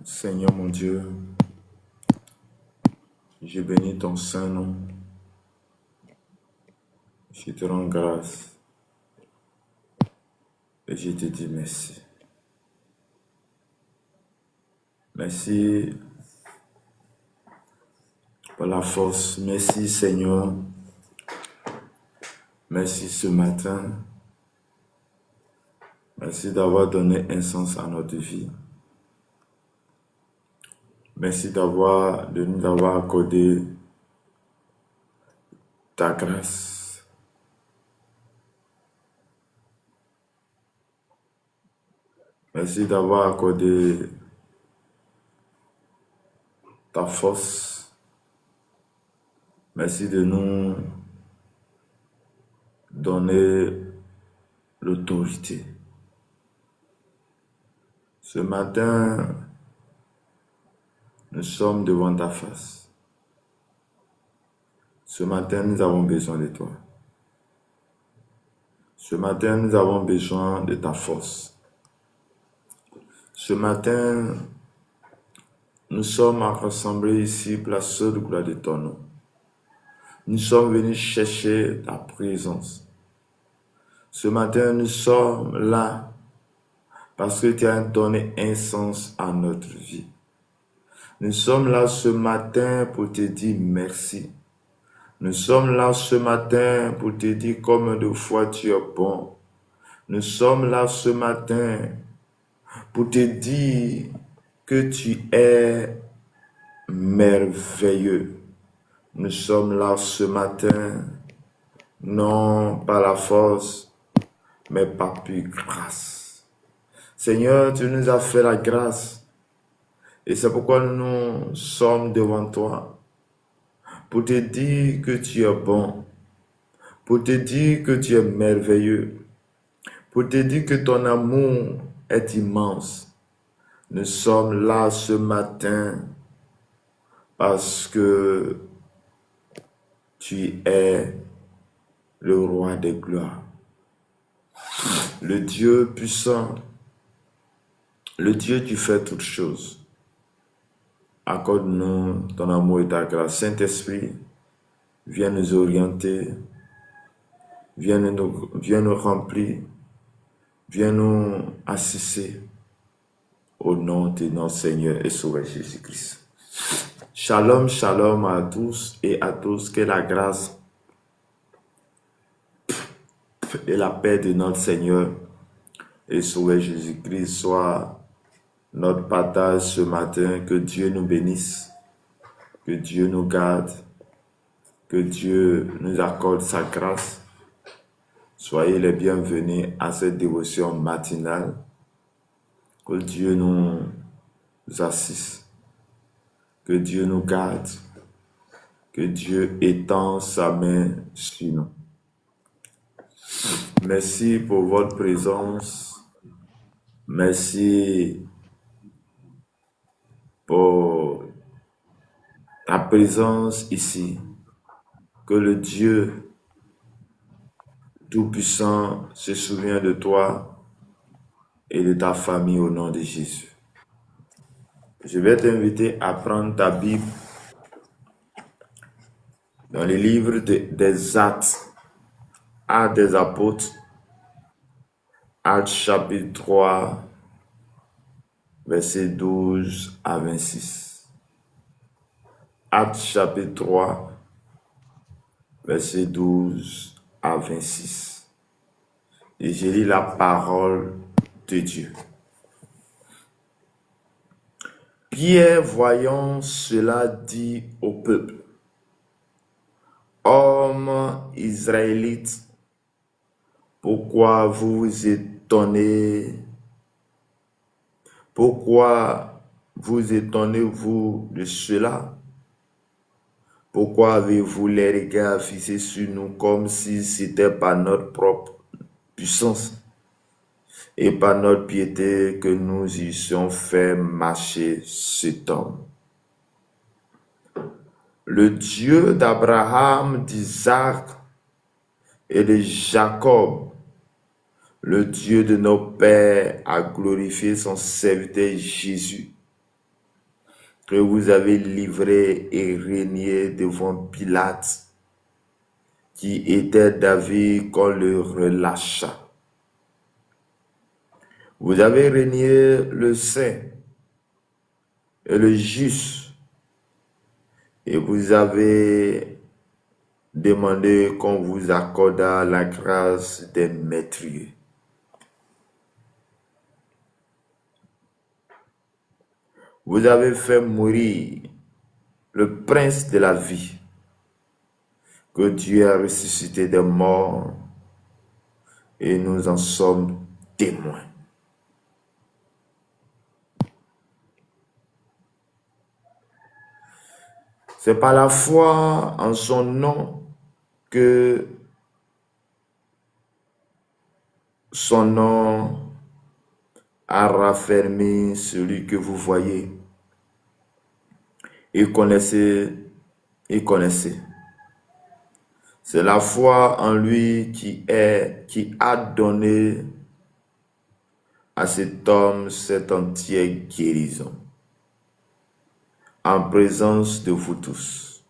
Seigneur mon Dieu, je bénis ton saint nom. Je te rends grâce et je te dis merci. Merci pour la force. Merci Seigneur. Merci ce matin. Merci d'avoir donné un sens à notre vie. Merci de nous avoir accordé ta grâce. Merci d'avoir accordé ta force. Merci de nous donner l'autorité. Ce matin, nous sommes devant ta face. Ce matin, nous avons besoin de toi. Ce matin, nous avons besoin de ta force. Ce matin, nous sommes rassemblés ici pour la seule gloire de ton nom. Nous sommes venus chercher ta présence. Ce matin, nous sommes là parce que tu as donné un sens à notre vie. Nous sommes là ce matin pour te dire merci. Nous sommes là ce matin pour te dire combien de fois tu es bon. Nous sommes là ce matin pour te dire que tu es merveilleux. Nous sommes là ce matin, non par la force, mais par pure grâce. Seigneur, tu nous as fait la grâce et c'est pourquoi nous sommes devant toi pour te dire que tu es bon, pour te dire que tu es merveilleux, pour te dire que ton amour est immense. Nous sommes là ce matin parce que tu es le roi des gloires, le Dieu puissant, le Dieu qui fait toutes choses. Accorde-nous ton amour et ta grâce. Saint-Esprit, viens nous orienter, viens nous remplir, viens nous assister au nom de notre Seigneur et Sauveur Jésus-Christ. Shalom, shalom à tous et à tous, que la grâce et la paix de notre Seigneur et Sauveur Jésus-Christ soit notre partage ce matin. Que Dieu nous bénisse, que Dieu nous garde, que Dieu nous accorde sa grâce. Soyez les bienvenus à cette dévotion matinale. Que Dieu nous assiste, que Dieu nous garde, que Dieu étend sa main sur nous. Merci pour votre présence. Merci pour ta présence ici. Que le Dieu Tout-Puissant se souvient de toi et de ta famille au nom de Jésus. Je vais t'inviter à prendre ta Bible dans les livres des Actes, Actes des Apôtres, Actes chapitre 3, versets 12 à 26. Actes chapitre 3, versets 12 à 26. Et je lis la parole de Dieu. Pierre, voyant cela, dit au peuple: Hommes israélites, pourquoi vous étonnez? Pourquoi vous étonnez-vous de cela? Pourquoi avez-vous les regards fixés sur nous comme si c'était par notre propre puissance et par notre piété que nous eussions fait marcher cet homme. Le Dieu d'Abraham, d'Isaac et de Jacob, le Dieu de nos pères, a glorifié son serviteur Jésus, que vous avez livré et régné devant Pilate, qui était David qu'on le relâcha. Vous avez régné le saint et le juste, et vous avez demandé qu'on vous accordât la grâce des meurtriers. Vous avez fait mourir le prince de la vie, que Dieu a ressuscité des morts, et nous en sommes témoins. C'est par la foi en son nom que son nom a raffermi celui que vous voyez et connaissez. C'est la foi en lui qui a donné à cet homme cette entière guérison en présence de vous tous.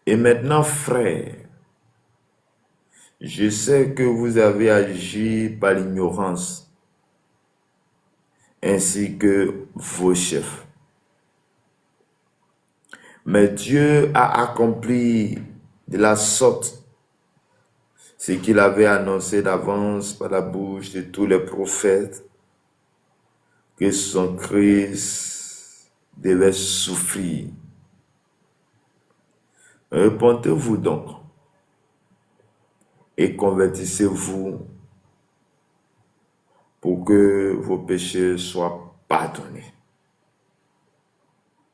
Et maintenant, frères, je sais que vous avez agi par l'ignorance, ainsi que vos chefs. Mais Dieu a accompli de la sorte ce qu'il avait annoncé d'avance par la bouche de tous les prophètes, que son Christ devait souffrir. Repentez-vous donc et convertissez-vous pour que vos péchés soient pardonnés,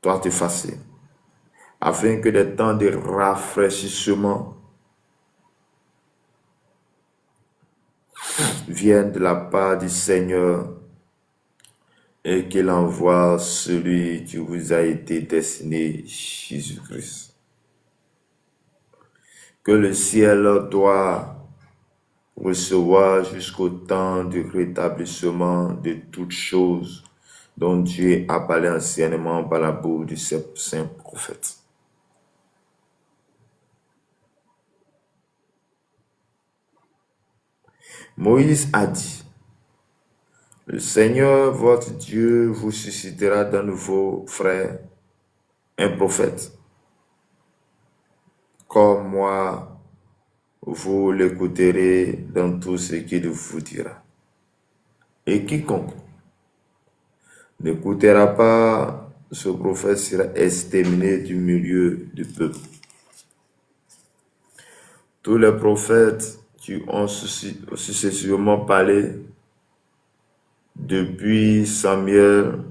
soient effacés, afin que des temps de rafraîchissement viennent de la part du Seigneur et qu'il envoie celui qui vous a été destiné, Jésus-Christ. Que le ciel doit recevoir jusqu'au temps du rétablissement de toutes choses dont Dieu a parlé anciennement par la bouche de ses saints prophètes. Moïse a dit, « Le Seigneur votre Dieu vous suscitera d'un nouveau frère, un prophète, comme moi, vous l'écouterez dans tout ce qu'il vous dira. Et quiconque n'écoutera pas ce prophète sera exterminé du milieu du peuple. » Tous les prophètes qui ont successivement parlé depuis Samuel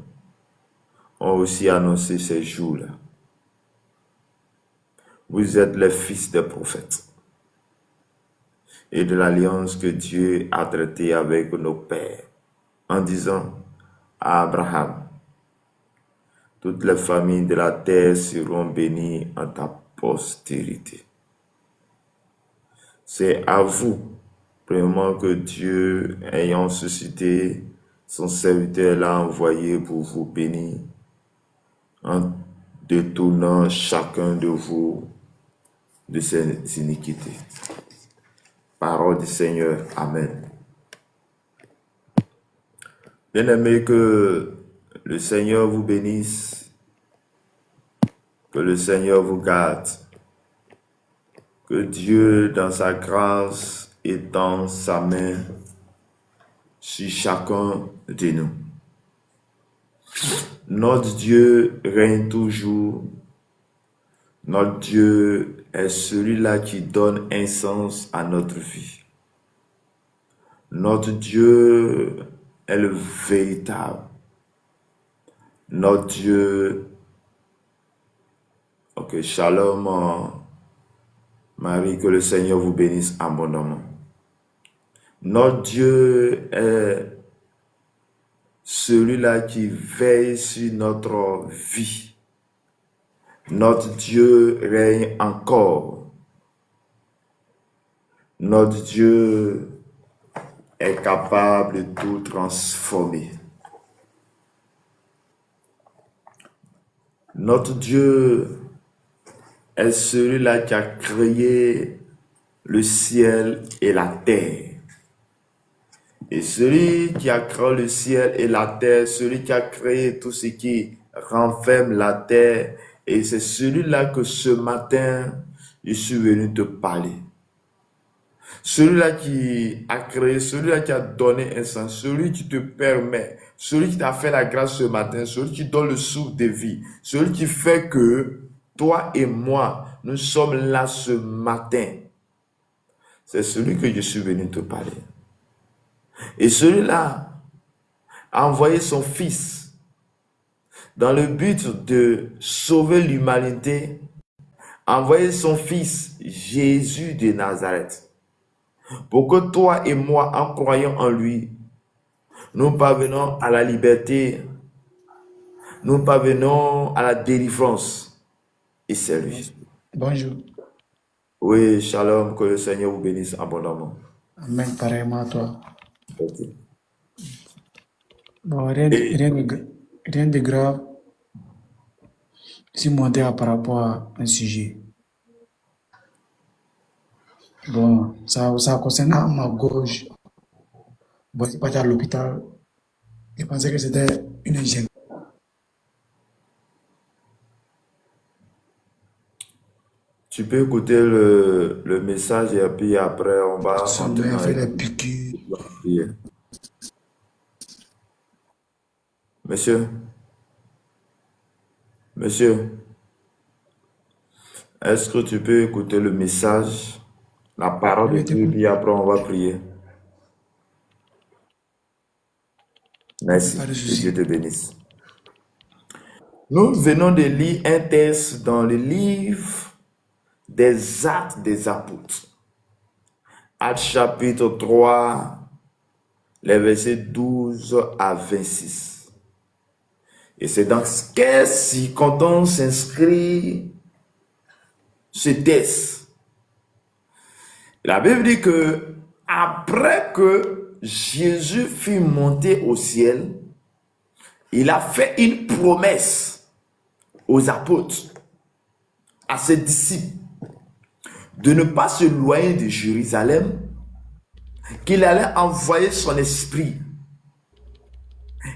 ont aussi annoncé ces jours-là. Vous êtes les fils des prophètes et de l'alliance que Dieu a traitée avec nos pères en disant à Abraham, « Toutes les familles de la terre seront bénies en ta postérité. » C'est à vous, premièrement, que Dieu, ayant suscité son serviteur, l'a envoyé pour vous bénir, en détournant chacun de vous de ses iniquités. Parole du Seigneur. Amen. Bien-aimés, que le Seigneur vous bénisse, que le Seigneur vous garde, que Dieu, dans sa grâce, étend sa main sur chacun de nous. Notre Dieu règne toujours. Notre Dieu est celui-là qui donne un sens à notre vie. Notre Dieu est le véritable. Notre Dieu, ok, shalom, Marie, que le Seigneur vous bénisse abondamment. Notre Dieu est celui-là qui veille sur notre vie. Notre Dieu règne encore. Notre Dieu est capable de tout transformer. Notre Dieu est celui-là qui a créé le ciel et la terre. Et celui qui a créé le ciel et la terre, celui qui a créé tout ce qui renferme la terre, et c'est celui-là que ce matin, je suis venu te parler. Celui-là qui a créé, celui-là qui a donné un sens, celui qui te permet, celui qui t'a fait la grâce ce matin, celui qui donne le souffle de vie, celui qui fait que toi et moi, nous sommes là ce matin. C'est celui que je suis venu te parler. Et celui-là a envoyé son fils dans le but de sauver l'humanité, a envoyé son fils Jésus de Nazareth, pour que toi et moi, en croyant en lui, nous parvenons à la liberté, nous parvenons à la délivrance. Et c'est lui. Bonjour. Oui, shalom, que le Seigneur vous bénisse abondamment. Amen, pareillement à toi. Ok. Bon, Et rien de grave si monter par rapport à un sujet. Bon, ça concerne ma gauche. Bon, c'est pas à l'hôpital. Je pensais que c'était une hygiène. tu peux écouter le message et puis après on va Ça rentrer m'a dans fait les des piqûres. prières. Monsieur, est-ce que tu peux écouter le message, la parole Je de vais Dieu, puis après on va prier. Merci, pas de que Dieu soucis. te bénisse. Nous venons de lire un texte dans le livre des Actes des Apôtres. Actes chapitre 3, les versets 12 à 26. Et c'est dans quelle circonstance s'inscrit ce texte. La Bible dit que après que Jésus fut monté au ciel, il a fait une promesse aux apôtres, à ses disciples, de ne pas se loigner de Jérusalem, qu'il allait envoyer son esprit.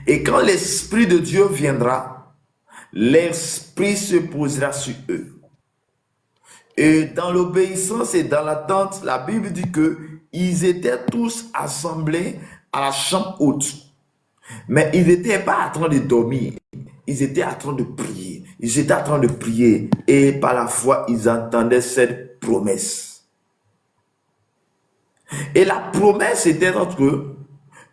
Et quand l'esprit de Dieu viendra, l'esprit se posera sur eux. Et dans l'obéissance et dans l'attente, la Bible dit que ils étaient tous assemblés à la chambre haute. Mais ils n'étaient pas en train de dormir. Ils étaient en train de prier. Ils étaient en train de prier. Et par la foi, ils entendaient cette promesse. Et la promesse était entre eux.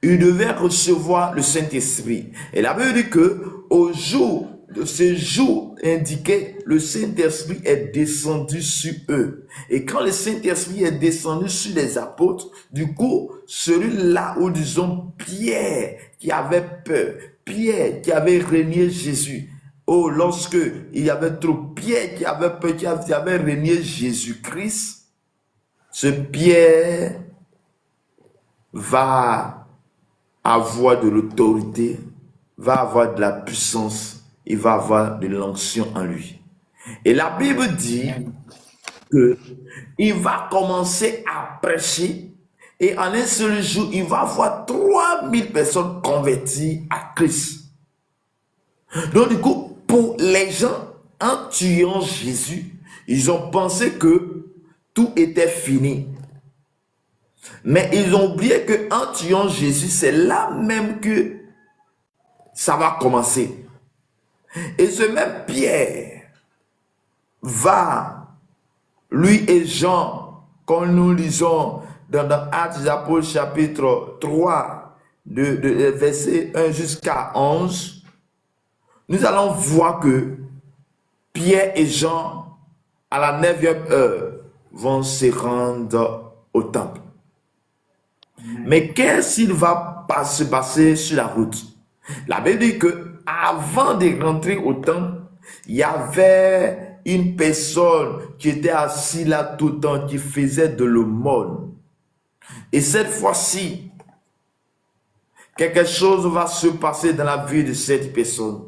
Ils devaient recevoir le Saint-Esprit. Et la Bible dit que au jour de ce jour indiqué, le Saint-Esprit est descendu sur eux. Et quand le Saint-Esprit est descendu sur les apôtres, du coup, celui-là, ou disons Pierre, qui avait peur, Pierre qui avait renié Jésus. Oh, lorsque il y avait trop Pierre qui avait peur, qui avait renié Jésus-Christ, ce Pierre va avoir de l'autorité, va avoir de la puissance, il va avoir de l'onction en lui. Et la Bible dit que il va commencer à prêcher et en un seul jour, il va avoir 3000 personnes converties à Christ. Donc du coup, pour les gens, en tuant Jésus, ils ont pensé que tout était fini. Mais ils ont oublié qu'en tuant Jésus, c'est là même que ça va commencer. Et ce même Pierre va, lui et Jean, comme nous lisons dans Actes des Apôtres chapitre 3, de verset 1 jusqu'à 11, nous allons voir que Pierre et Jean, à la 9e heure, vont se rendre au temple. Mais qu'est-ce qu'il va se passer sur la route? La Bible dit que avant de rentrer au temple, il y avait une personne qui était assise là tout le temps, qui faisait de l'aumône. Et cette fois-ci, quelque chose va se passer dans la vie de cette personne.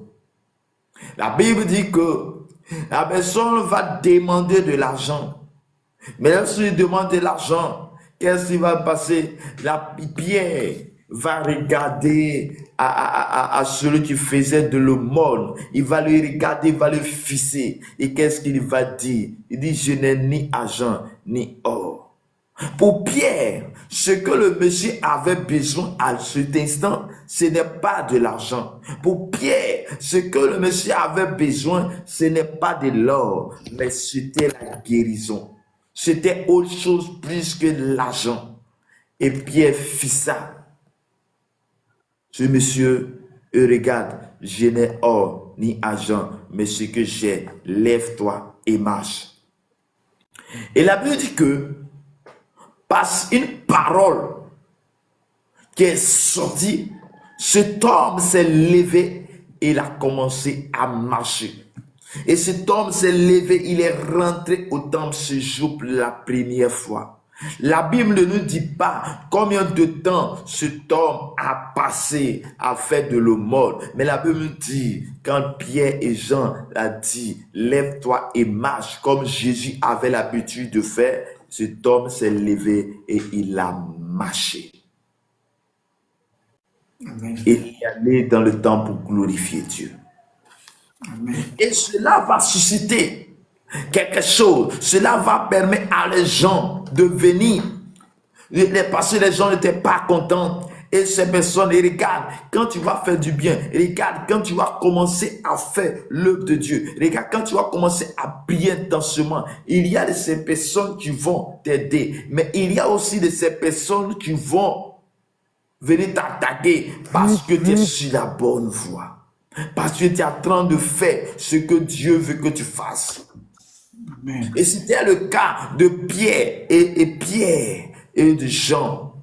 La Bible dit que la personne va demander de l'argent. Mais lorsqu'il demande de l'argent, qu'est-ce qui va passer? La Pierre va regarder à celui qui faisait de l'aumône. Il va le regarder, il va le fixer. Et qu'est-ce qu'il va dire? Il dit, je n'ai ni argent, ni or. Pour Pierre, ce que le monsieur avait besoin à cet instant, ce n'est pas de l'argent. Pour Pierre, ce que le monsieur avait besoin, ce n'est pas de l'or, mais c'était la guérison. C'était autre chose plus que l'argent. Et Pierre fit ça. Ce monsieur, regarde, je n'ai or ni argent, mais ce que j'ai, lève-toi et marche. Et la Bible dit que, par une parole qui est sortie, cet homme s'est levé et il a commencé à marcher. Et cet homme s'est levé, il est rentré au temple ce jour pour la première fois. La Bible ne nous dit pas combien de temps cet homme a passé à faire de l'aumône. Mais la Bible nous dit, quand Pierre et Jean l'ont dit, lève-toi et marche, comme Jésus avait l'habitude de faire, cet homme s'est levé et il a marché. Amen. Et il est allé dans le temple pour glorifier Dieu. Amen. Et cela va susciter quelque chose. Cela va permettre à les gens de venir. Parce que les gens n'étaient pas contents. Et ces personnes, et regarde, quand tu vas faire du bien, regarde, quand tu vas commencer à faire l'œuvre de Dieu, regarde, quand tu vas commencer à prier intensément, il y a de ces personnes qui vont t'aider. Mais il y a aussi de ces personnes qui vont venir t'attaquer parce que tu es sur la bonne voie. Parce que tu es en train de faire ce que Dieu veut que tu fasses. Amen. Et c'était le cas de Pierre et de Jean.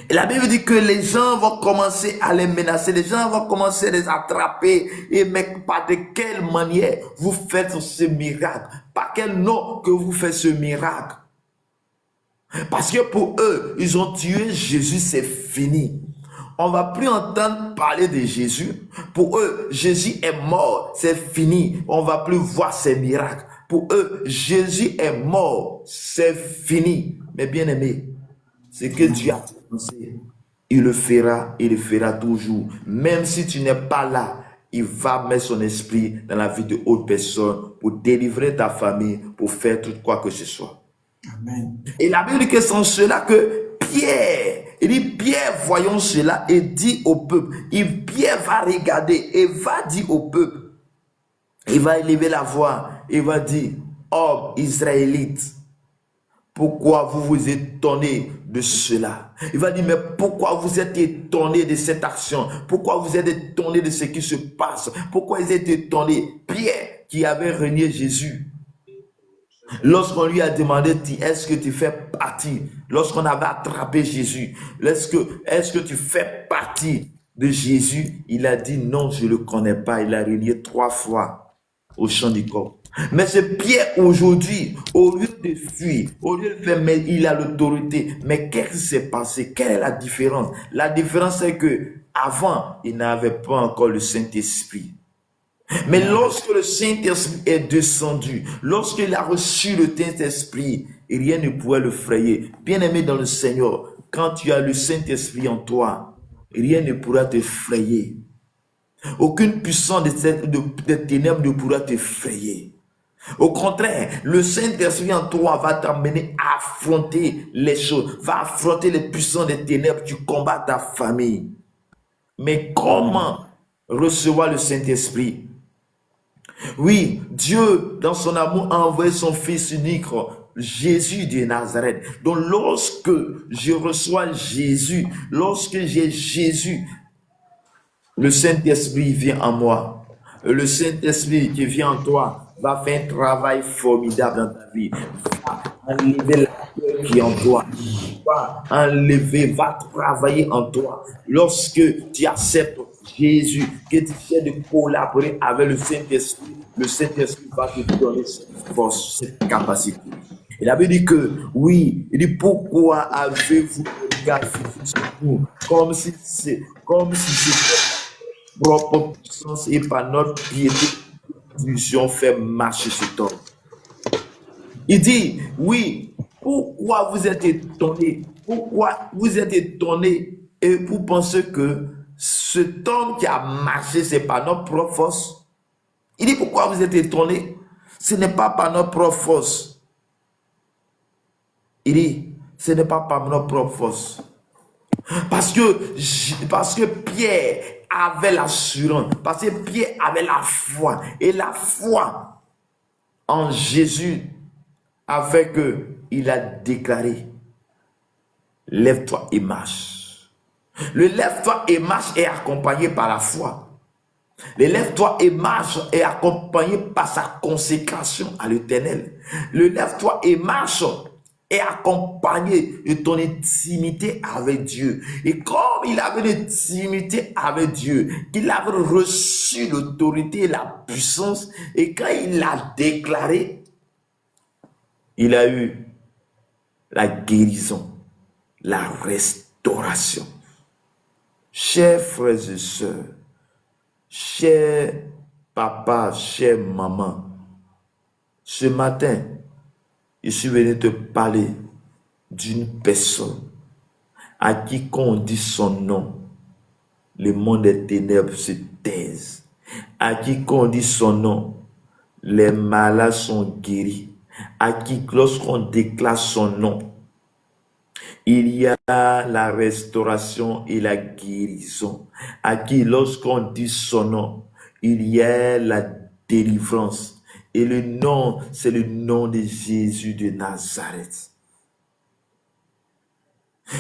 Et la Bible dit que les gens vont commencer à les menacer, les gens vont commencer à les attraper. Et mais par de quelle manière vous faites ce miracle? Par quel nom que vous faites ce miracle? Parce que pour eux, ils ont tué Jésus, c'est fini. On ne va plus entendre parler de Jésus. Pour eux, Jésus est mort, c'est fini. On ne va plus voir ses miracles. Pour eux, Jésus est mort, c'est fini. Mais bien aimé, ce que Dieu a commencé, il le fera toujours. Même si tu n'es pas là, il va mettre son esprit dans la vie de autres personnes pour délivrer ta famille, pour faire tout quoi que ce soit. Amen. Et la Bible dit que c'est cela que Pierre, il dit Pierre voyons cela et dit au peuple, Pierre va regarder et va dire au peuple, il va élever la voix, il va dire, hommes israélites, pourquoi vous vous étonnez de cela? Il va dire, mais pourquoi vous êtes étonnés de cette action? Pourquoi vous êtes étonnés de ce qui se passe? Pourquoi ils êtes étonnés? Pierre, qui avait renié Jésus, lorsqu'on lui a demandé, est-ce que tu fais partie? Lorsqu'on avait attrapé Jésus, est-ce que tu fais partie de Jésus? Il a dit, non, je ne le connais pas. Il a renié 3 fois au champ du corps. Mais ce Pierre aujourd'hui, au lieu de fuir, au lieu de faire, mais il a l'autorité. Mais qu'est-ce qui s'est passé? Quelle est la différence? La différence c'est que avant, il n'avait pas encore le Saint-Esprit. Mais lorsque le Saint-Esprit est descendu, lorsqu'il a reçu le Saint-Esprit, rien ne pouvait le frayer. Bien-aimé dans le Seigneur, quand tu as le Saint-Esprit en toi, rien ne pourra te frayer. Aucune puissance des ténèbres ne pourra te frayer. Au contraire, le Saint-Esprit en toi va t'amener à affronter les choses, va affronter les puissances des ténèbres, tu combats ta famille. Mais comment recevoir le Saint-Esprit? Oui, Dieu, dans son amour, a envoyé son Fils unique, Jésus de Nazareth. Donc, lorsque je reçois Jésus, lorsque j'ai Jésus, le Saint-Esprit vient en moi. Le Saint-Esprit qui vient en toi va faire un travail formidable dans ta vie. Va enlever la peur qui est en toi. va enlever, va travailler en toi. Lorsque tu acceptes Jésus, que tu fais de collaborer avec le Saint-Esprit va te donner cette force, cette capacité. Il avait dit que, oui, il dit, pourquoi avez-vous le regard fixé sur nous, comme si c'était propre puissance et par notre piété, vision fait marcher cet homme. Il dit, oui, pourquoi vous êtes étonnés? Pourquoi vous êtes étonnés et vous pensez que cet homme qui a marché, c'est par notre propre force? Il dit, pourquoi vous êtes étonnés? Ce n'est pas par notre propre force. Il dit, ce n'est pas par notre propre force. Parce que Pierre avait l'assurance, parce que Pierre avait la foi. Et la foi en Jésus a fait qu'il a déclaré, lève-toi et marche. Le lève-toi et marche est accompagné par la foi. Le lève-toi et marche est accompagné par sa consécration à l'Éternel. Le lève-toi et marche est accompagné de ton intimité avec Dieu. Et comme il avait une intimité avec Dieu, qu'il avait reçu l'autorité et la puissance, et quand il l'a déclaré, il a eu la guérison, la restauration. Chers frères et sœurs, chers papa, chère maman, ce matin, je suis venu te parler d'une personne à qui, quand on dit son nom, le monde des ténèbres se taise. À qui, quand on dit son nom, les malades sont guéris. À qui, lorsqu'on déclare son nom, il y a la restauration et la guérison. À qui, lorsqu'on dit son nom, il y a la délivrance. Et le nom, c'est le nom de Jésus de Nazareth.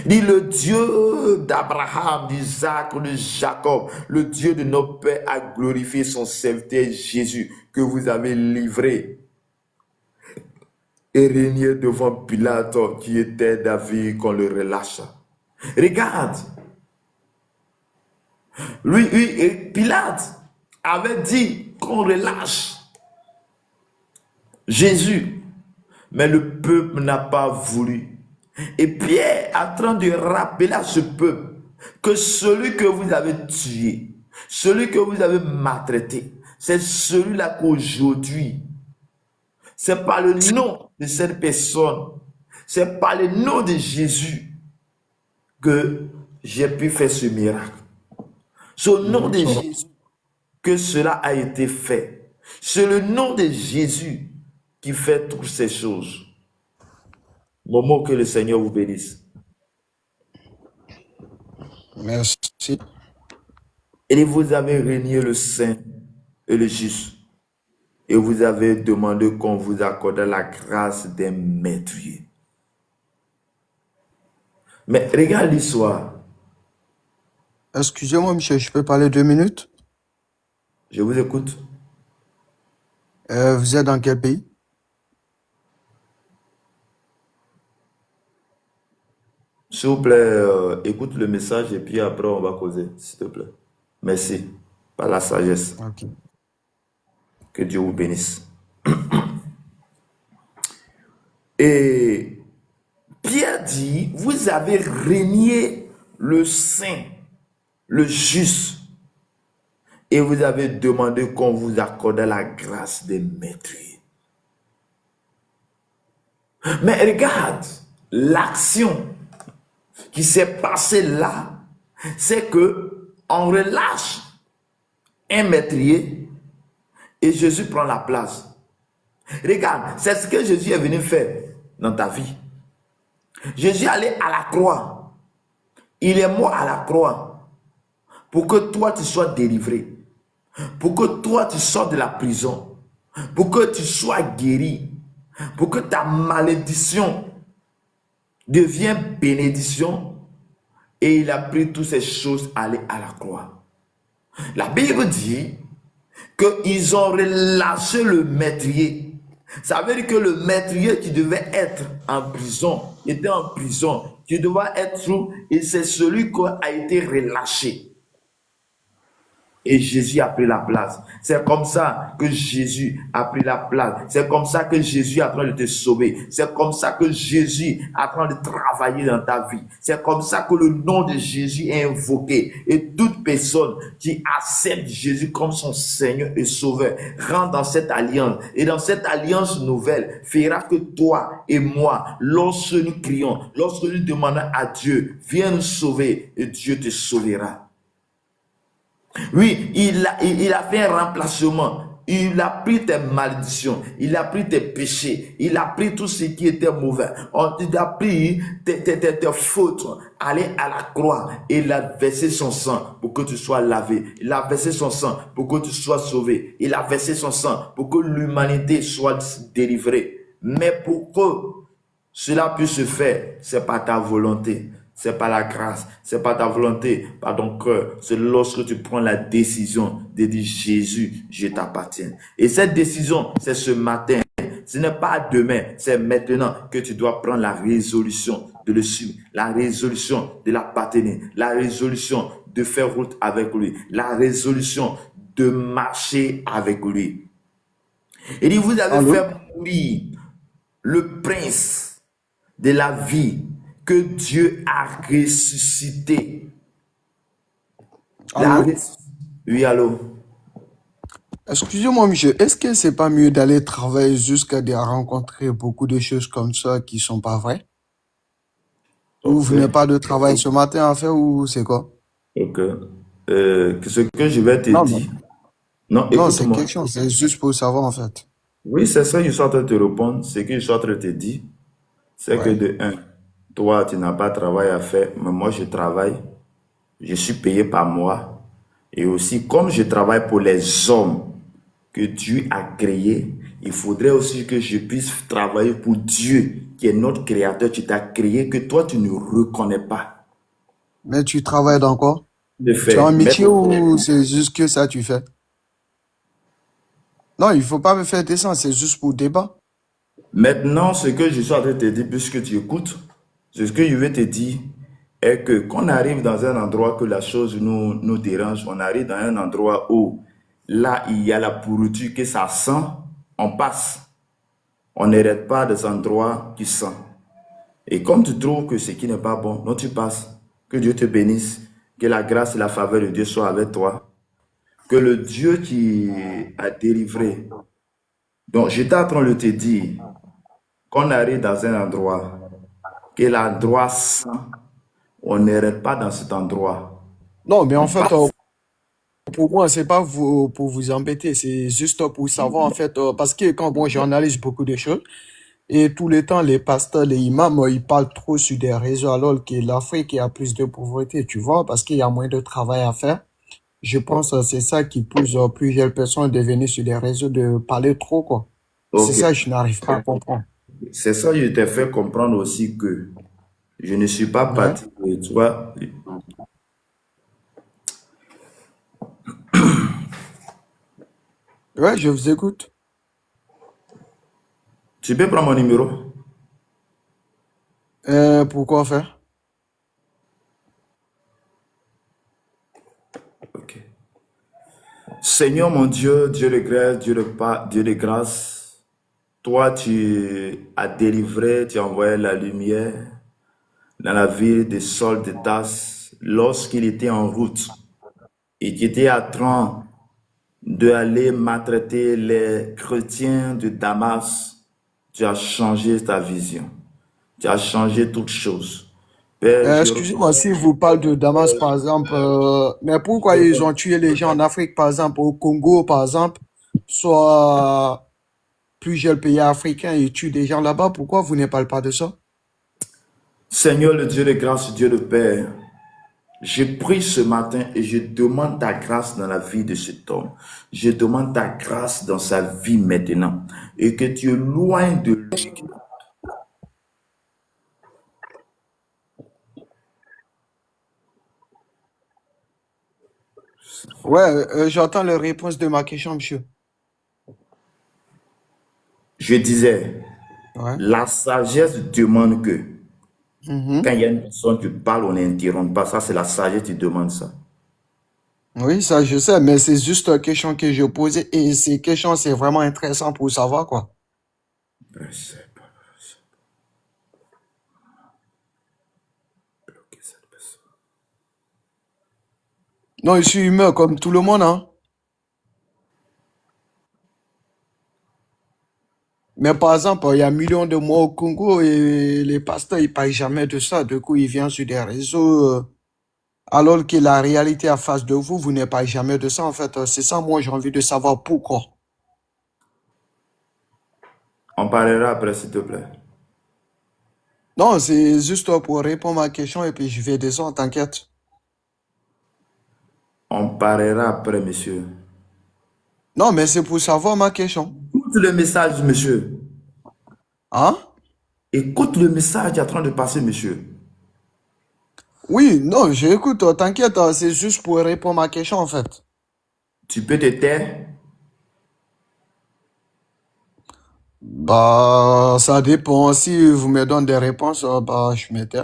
Dit le Dieu d'Abraham, d'Isaac, de Jacob, le Dieu de nos pères a glorifié son serviteur Jésus que vous avez livré et régné devant Pilate qui était d'avis qu'on le relâcha. Regarde, Pilate avait dit qu'on relâche Jésus, mais le peuple n'a pas voulu. Et Pierre est en train de rappeler à ce peuple que celui que vous avez tué, celui que vous avez maltraité, c'est celui-là qu'aujourd'hui, c'est par le nom de cette personne, c'est par le nom de Jésus que j'ai pu faire ce miracle. C'est au nom de Jésus que cela a été fait. C'est le nom de Jésus qui fait toutes ces choses. Moment que le Seigneur vous bénisse. Merci. Et vous avez régné le saint et le juste. Et vous avez demandé qu'on vous accorde la grâce d'un meurtrier. Mais regarde l'histoire. Excusez-moi, monsieur, je peux parler 2 minutes? Je vous écoute. Vous êtes dans quel pays? S'il vous plaît, écoute le message et puis après on va causer, s'il te plaît. Merci. Par la sagesse. Ok. Que Dieu vous bénisse. Et Pierre dit, vous avez régné le saint, le juste, et vous avez demandé qu'on vous accorde la grâce des meurtriers. Mais regarde, l'action qui s'est passée là, c'est que on relâche un meurtrier et Jésus prend la place. Regarde, c'est ce que Jésus est venu faire dans ta vie. Jésus est allé à la croix. Il est mort à la croix pour que toi tu sois délivré, pour que toi tu sortes de la prison, pour que tu sois guéri, pour que ta malédiction devienne bénédiction. Et il a pris toutes ces choses à aller à la croix. La Bible dit qu'ils ont relâché le meurtrier. Ça veut dire que le meurtrier qui devait être en prison, était en prison, Tu dois être true et c'est celui qui a été relâché. Et Jésus a pris la place. C'est comme ça que Jésus a pris la place. C'est comme ça que Jésus est en train de te sauver. C'est comme ça que Jésus est en train de travailler dans ta vie. C'est comme ça que le nom de Jésus est invoqué. Et toute personne qui accepte Jésus comme son Seigneur et Sauveur rentre dans cette alliance. Et dans cette alliance nouvelle, fera que toi et moi, lorsque nous crions, lorsque nous demandons à Dieu, viens nous sauver, et Dieu te sauvera. Oui, il a fait un remplacement. Il a pris tes malédictions, il a pris tes péchés, il a pris tout ce qui était mauvais. Il a pris tes fautes, aller à la croix et il a versé son sang pour que tu sois lavé. Il a versé son sang pour que tu sois sauvé. Il a versé son sang pour que l'humanité soit délivrée. Mais pour que cela puisse se faire, c'est pas ta volonté. C'est pas la grâce, c'est pas ta volonté, pas ton cœur. C'est lorsque tu prends la décision de dire Jésus, je t'appartiens. Et cette décision, c'est ce matin. Ce n'est pas demain, c'est maintenant que tu dois prendre la résolution de le suivre, la résolution de l'appartenir, la résolution de faire route avec lui, la résolution de marcher avec lui. Il dit, vous avez Allô? fait mourir le prince de la vie que Dieu a ressuscité. Allô? Oui, allô? Excusez-moi, monsieur. Est-ce que c'est pas mieux d'aller travailler jusqu'à de rencontrer beaucoup de choses comme ça qui sont pas vraies? Ou vous Ok, n'avez pas de travail ce matin à faire ou c'est quoi? ok. Ce que je vais te Non, dire. Non, non, c'est écoute-moi. quelque chose. C'est juste pour savoir en fait. Oui, c'est ça que je suis en train de te répondre. Ce que je suis en train de te dire, c'est que Ouais. de un, toi, tu n'as pas de travail à faire, mais moi, je travaille. Je suis payé par mois. Et aussi, comme je travaille pour les hommes que Dieu a créés, il faudrait aussi que je puisse travailler pour Dieu, qui est notre créateur, qui t'a créé, que toi, tu ne reconnais pas. Mais tu travailles dans quoi? De Tu as un faire. métier ou c'est juste que ça tu fais? Non, il faut pas me faire descendre, c'est juste pour débat. Maintenant, ce que je suis en train de te dire, puisque tu écoutes, ce que je vais te dire est que quand on arrive dans un endroit que la chose nous dérange, on arrive dans un endroit où là, il y a la pourriture que ça sent, on passe. On n'arrête pas des endroits qui sent. Et comme tu trouves que ce qui n'est pas bon, donc tu passes. Que Dieu te bénisse. Que la grâce et la faveur de Dieu soient avec toi. Que le Dieu qui a délivré. Donc, j'étais en train de te dire, qu'on arrive dans un endroit, que l'endroit sent, on n'arrête pas dans cet endroit. Non, mais en On fait, passe. pour moi, c'est pas pour vous embêter, c'est juste pour savoir en fait, parce que quand moi j'analyse beaucoup de choses, et tout le temps, les pasteurs, les imams, ils parlent trop sur des réseaux alors que l'Afrique a plus de pauvreté, tu vois, parce qu'il y a moins de travail à faire. Je pense que c'est ça qui pousse plusieurs personnes à devenir sur des réseaux de parler trop, quoi. C'est Ok. ça que je n'arrive pas à comprendre. C'est ça que je t'ai fait comprendre aussi que je ne suis pas Ouais. parti de toi. Ouais, je vous écoute. Tu peux prendre mon numéro? Pourquoi faire? Ok. Seigneur mon Dieu, Dieu de grâce, Dieu de grâce, toi tu as délivré, tu as envoyé la lumière dans la ville de Saul de Tarse lorsqu'il était en route et qui était en train d'aller maltraiter les chrétiens de Damas. Tu as changé ta vision. Tu as changé toutes choses. Père, Excusez-moi, si vous parlez de Damas, par exemple, mais pourquoi ils ont tué les gens en Afrique, par exemple, au Congo, par exemple, soit plusieurs pays africains, ils tuent des gens là-bas, pourquoi vous ne parlez pas de ça? Seigneur le Dieu de grâce, Dieu de Père, je prie ce matin et je demande ta grâce dans la vie de cet homme. Je demande ta grâce dans sa vie maintenant. Et que tu éloignes de lui. Ouais, j'entends la réponse de ma question, monsieur. Je disais, Ouais. la sagesse demande que Mhm. Quand il y a une personne qui parle, on n'interrompt pas. Ça, c'est la sagesse qui demande ça. Oui, ça je sais, mais c'est juste une question que je posais et ces questions, c'est vraiment intéressant pour savoir quoi. Je sais pas, bloquer cette personne. Non, je suis humain comme tout le monde, hein. Mais par exemple, il y a millions de mois au Congo et les pasteurs, ils parlent jamais de ça. Du coup, ils viennent sur des réseaux, alors que la réalité à face de vous, vous n'êtes pas jamais de ça, en fait. C'est ça, moi, j'ai envie de savoir pourquoi. On parlera après, s'il te plaît. Non, c'est juste pour répondre à ma question et puis je vais descendre, t'inquiète. On parlera après, monsieur. Non, mais c'est pour savoir ma question. Écoute le message, monsieur. Hein? Écoute le message qui est en train de passer, monsieur. Oui, non, j'écoute, t'inquiète, c'est juste pour répondre à ma question, en fait. Tu peux te taire? Bah, ça dépend. Si vous me donnez des réponses, bah, je m'étais.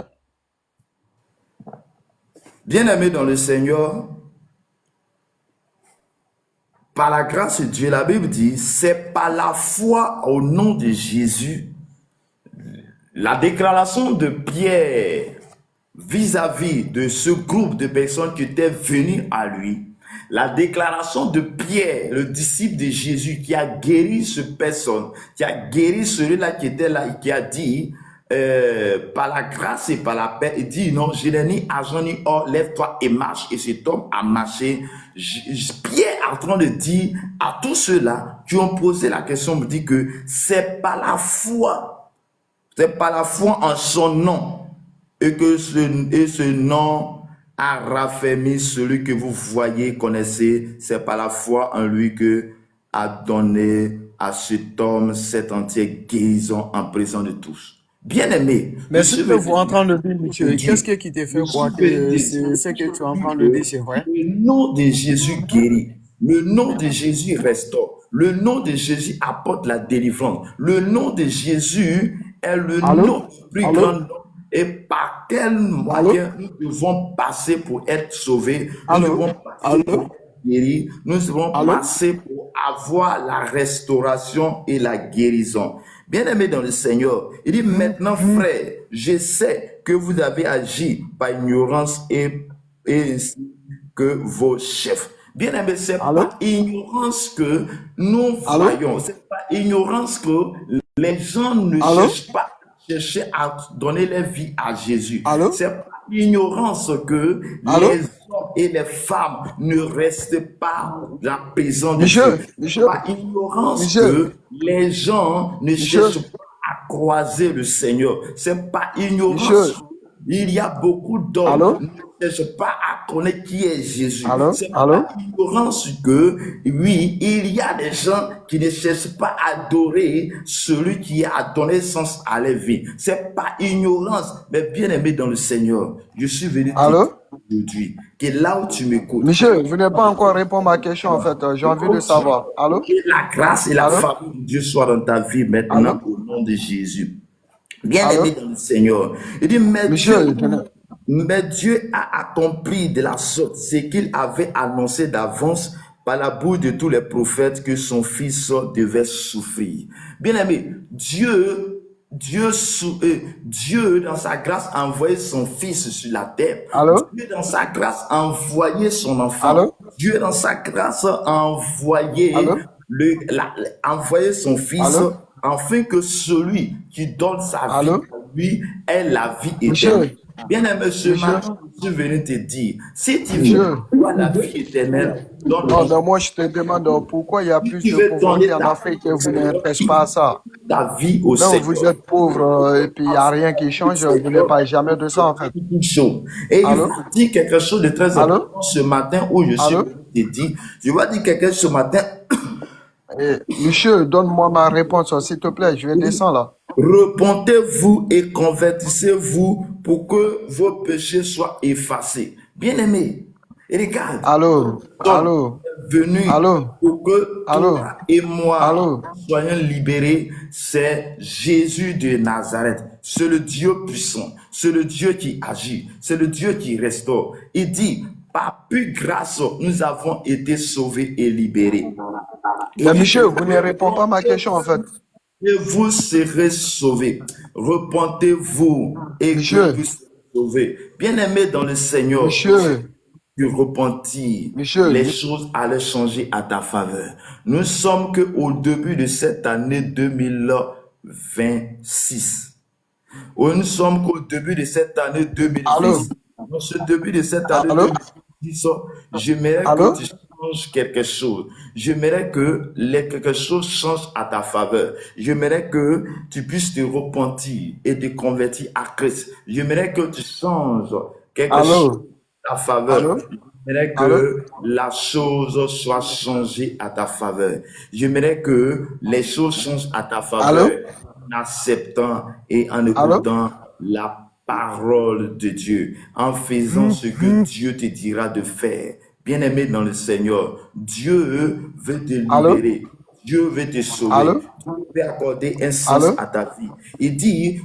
Bien-aimé dans le Seigneur, par la grâce de Dieu, la Bible dit, c'est par la foi au nom de Jésus, la déclaration de Pierre vis-à-vis de ce groupe de personnes qui étaient venues à lui, la déclaration de Pierre, le disciple de Jésus, qui a guéri cette personne, qui a guéri celui-là qui était là et qui a dit, par la grâce et par la paix, il dit non, je n'ai ni argent ni or, lève-toi et marche. Et cet homme a marché. Pierre est en train de dire à tous ceux-là qui ont posé la question, me dit que c'est par la foi, c'est par la foi en son nom et que ce nom a raffermi celui que vous voyez, connaissez. C'est par la foi en lui que a donné à cet homme cette entière guérison en présence de tous. Bien-aimé, je Mais ce suis que vous êtes en venu train de dire, monsieur, qu'est-ce aujourd'hui. qui te Je fait suis croire venu que te dire c'est ce que tu es en train de dire, que c'est vrai? le nom de Jésus guérit. Le nom de Jésus restaure. Le nom de Jésus apporte la délivrance. Le nom de Jésus est le Allô? nom le plus Allô? grand nom. Et par quel Allô? moyen nous devons passer pour être sauvés? Nous Allô? devons passer pour Allô? être guéris. Nous devons Allô? passer pour avoir la restauration et la guérison. Bien-aimé dans le Seigneur, il dit maintenant, frère, je sais que vous avez agi par ignorance et ainsi que vos chefs. Bien-aimé, c'est Allô? pas ignorance que nous Allô? voyons, c'est pas ignorance que les gens ne Allô? cherchent pas chercher à donner leur vie à Jésus. Allô? C'est pas ignorance que Allô? les hommes et les femmes ne restent pas dans la présence de Dieu. Monsieur, C'est monsieur, pas ignorance monsieur, que les gens ne monsieur, cherchent pas à croiser le Seigneur. C'est pas ignorance. monsieur. Il y a beaucoup d'hommes Allô? qui ne cherchent pas à connaître qui est Jésus. Allô? C'est Allô? pas ignorance que, oui, il y a des gens qui ne cherchent pas à adorer celui qui a donné sens à leur vie. C'est pas ignorance, mais bien aimé dans le Seigneur. Je suis venu te dire Allô? aujourd'hui que là où tu m'écoutes, Monsieur, vous n'avez pas encore répondu à ma question, en fait. J'ai envie de savoir. Allô? que la grâce et la Allô? faveur de Dieu soient dans ta vie Allô? maintenant au nom de Jésus. Bien Allô? aimé dans le Seigneur. Il dit, Monsieur, mais Dieu a accompli de la sorte ce qu'il avait annoncé d'avance par la bouche de tous les prophètes que son fils devait souffrir. Bien aimé, Dieu, dans sa grâce, a envoyé son fils sur la terre. allô? Dieu, dans sa grâce, a envoyé son enfant. Allô? Dieu, dans sa grâce, a envoyé, Allô? envoyé son fils Allô? afin que celui qui donne sa vie Allô? à lui ait la vie Monsieur, éternelle. Bien-aimé, ce monsieur, matin, je suis venu te dire, si tu veux monsieur. avoir la vie éternelle, Non, mais moi, je te demande pourquoi il y a si plus tu de veux donner pauvreté en ta Afrique et vous n'intéressez pas à ça. vie au Non, vous Seigneur, êtes pauvre et puis il n'y a rien qui change, vous n'avez pas jamais de ça, en fait. une chose. Et il Allô? va dire quelque chose de très Allô? important ce matin où je suis Allô? venu te dire. Je vais dire quelque chose ce matin. Monsieur, donne-moi ma réponse, s'il te plaît. Je vais descendre là. Repentez-vous et convertissez-vous pour que vos péchés soient effacés. Bien-aimé, Et regarde, Allô, l'homme allô, est venu allô, pour que allô, toi et moi allô. soyons libérés. C'est Jésus de Nazareth. C'est le Dieu puissant. C'est le Dieu qui agit. C'est le Dieu qui restaure. Il dit, par plus grâce, nous avons été sauvés et libérés. Il Mais dit, monsieur, vous ne répondez pas à ma question en fait. et vous serez sauvés. Repentez-vous et que Monsieur, vous serez sauvés. Bien-aimés dans le Seigneur, monsieur, tu repentis, monsieur, les choses allaient changer à ta faveur. Nous sommes que au début de cette année 2026. Nous sommes qu'au début de cette année allô, 2026. Dans ce début de cette année allô, 2026, j'aimerais que allô. tu changes quelque chose. J'aimerais que quelque chose change à ta faveur. J'aimerais que tu puisses te repentir et te convertir à Christ. J'aimerais que tu changes quelque chose Allô, à ta faveur. allô, J'aimerais allô, que la chose soit changée à ta faveur. J'aimerais que les choses changent à ta faveur allô, en acceptant et en allô. écoutant la parole de Dieu, en faisant ce que Dieu te dira de faire. Bien-aimé dans le Seigneur, Dieu veut te Allô, libérer. Dieu veut te sauver. allô, Dieu veut accorder un sens allô. à ta vie. Il dit,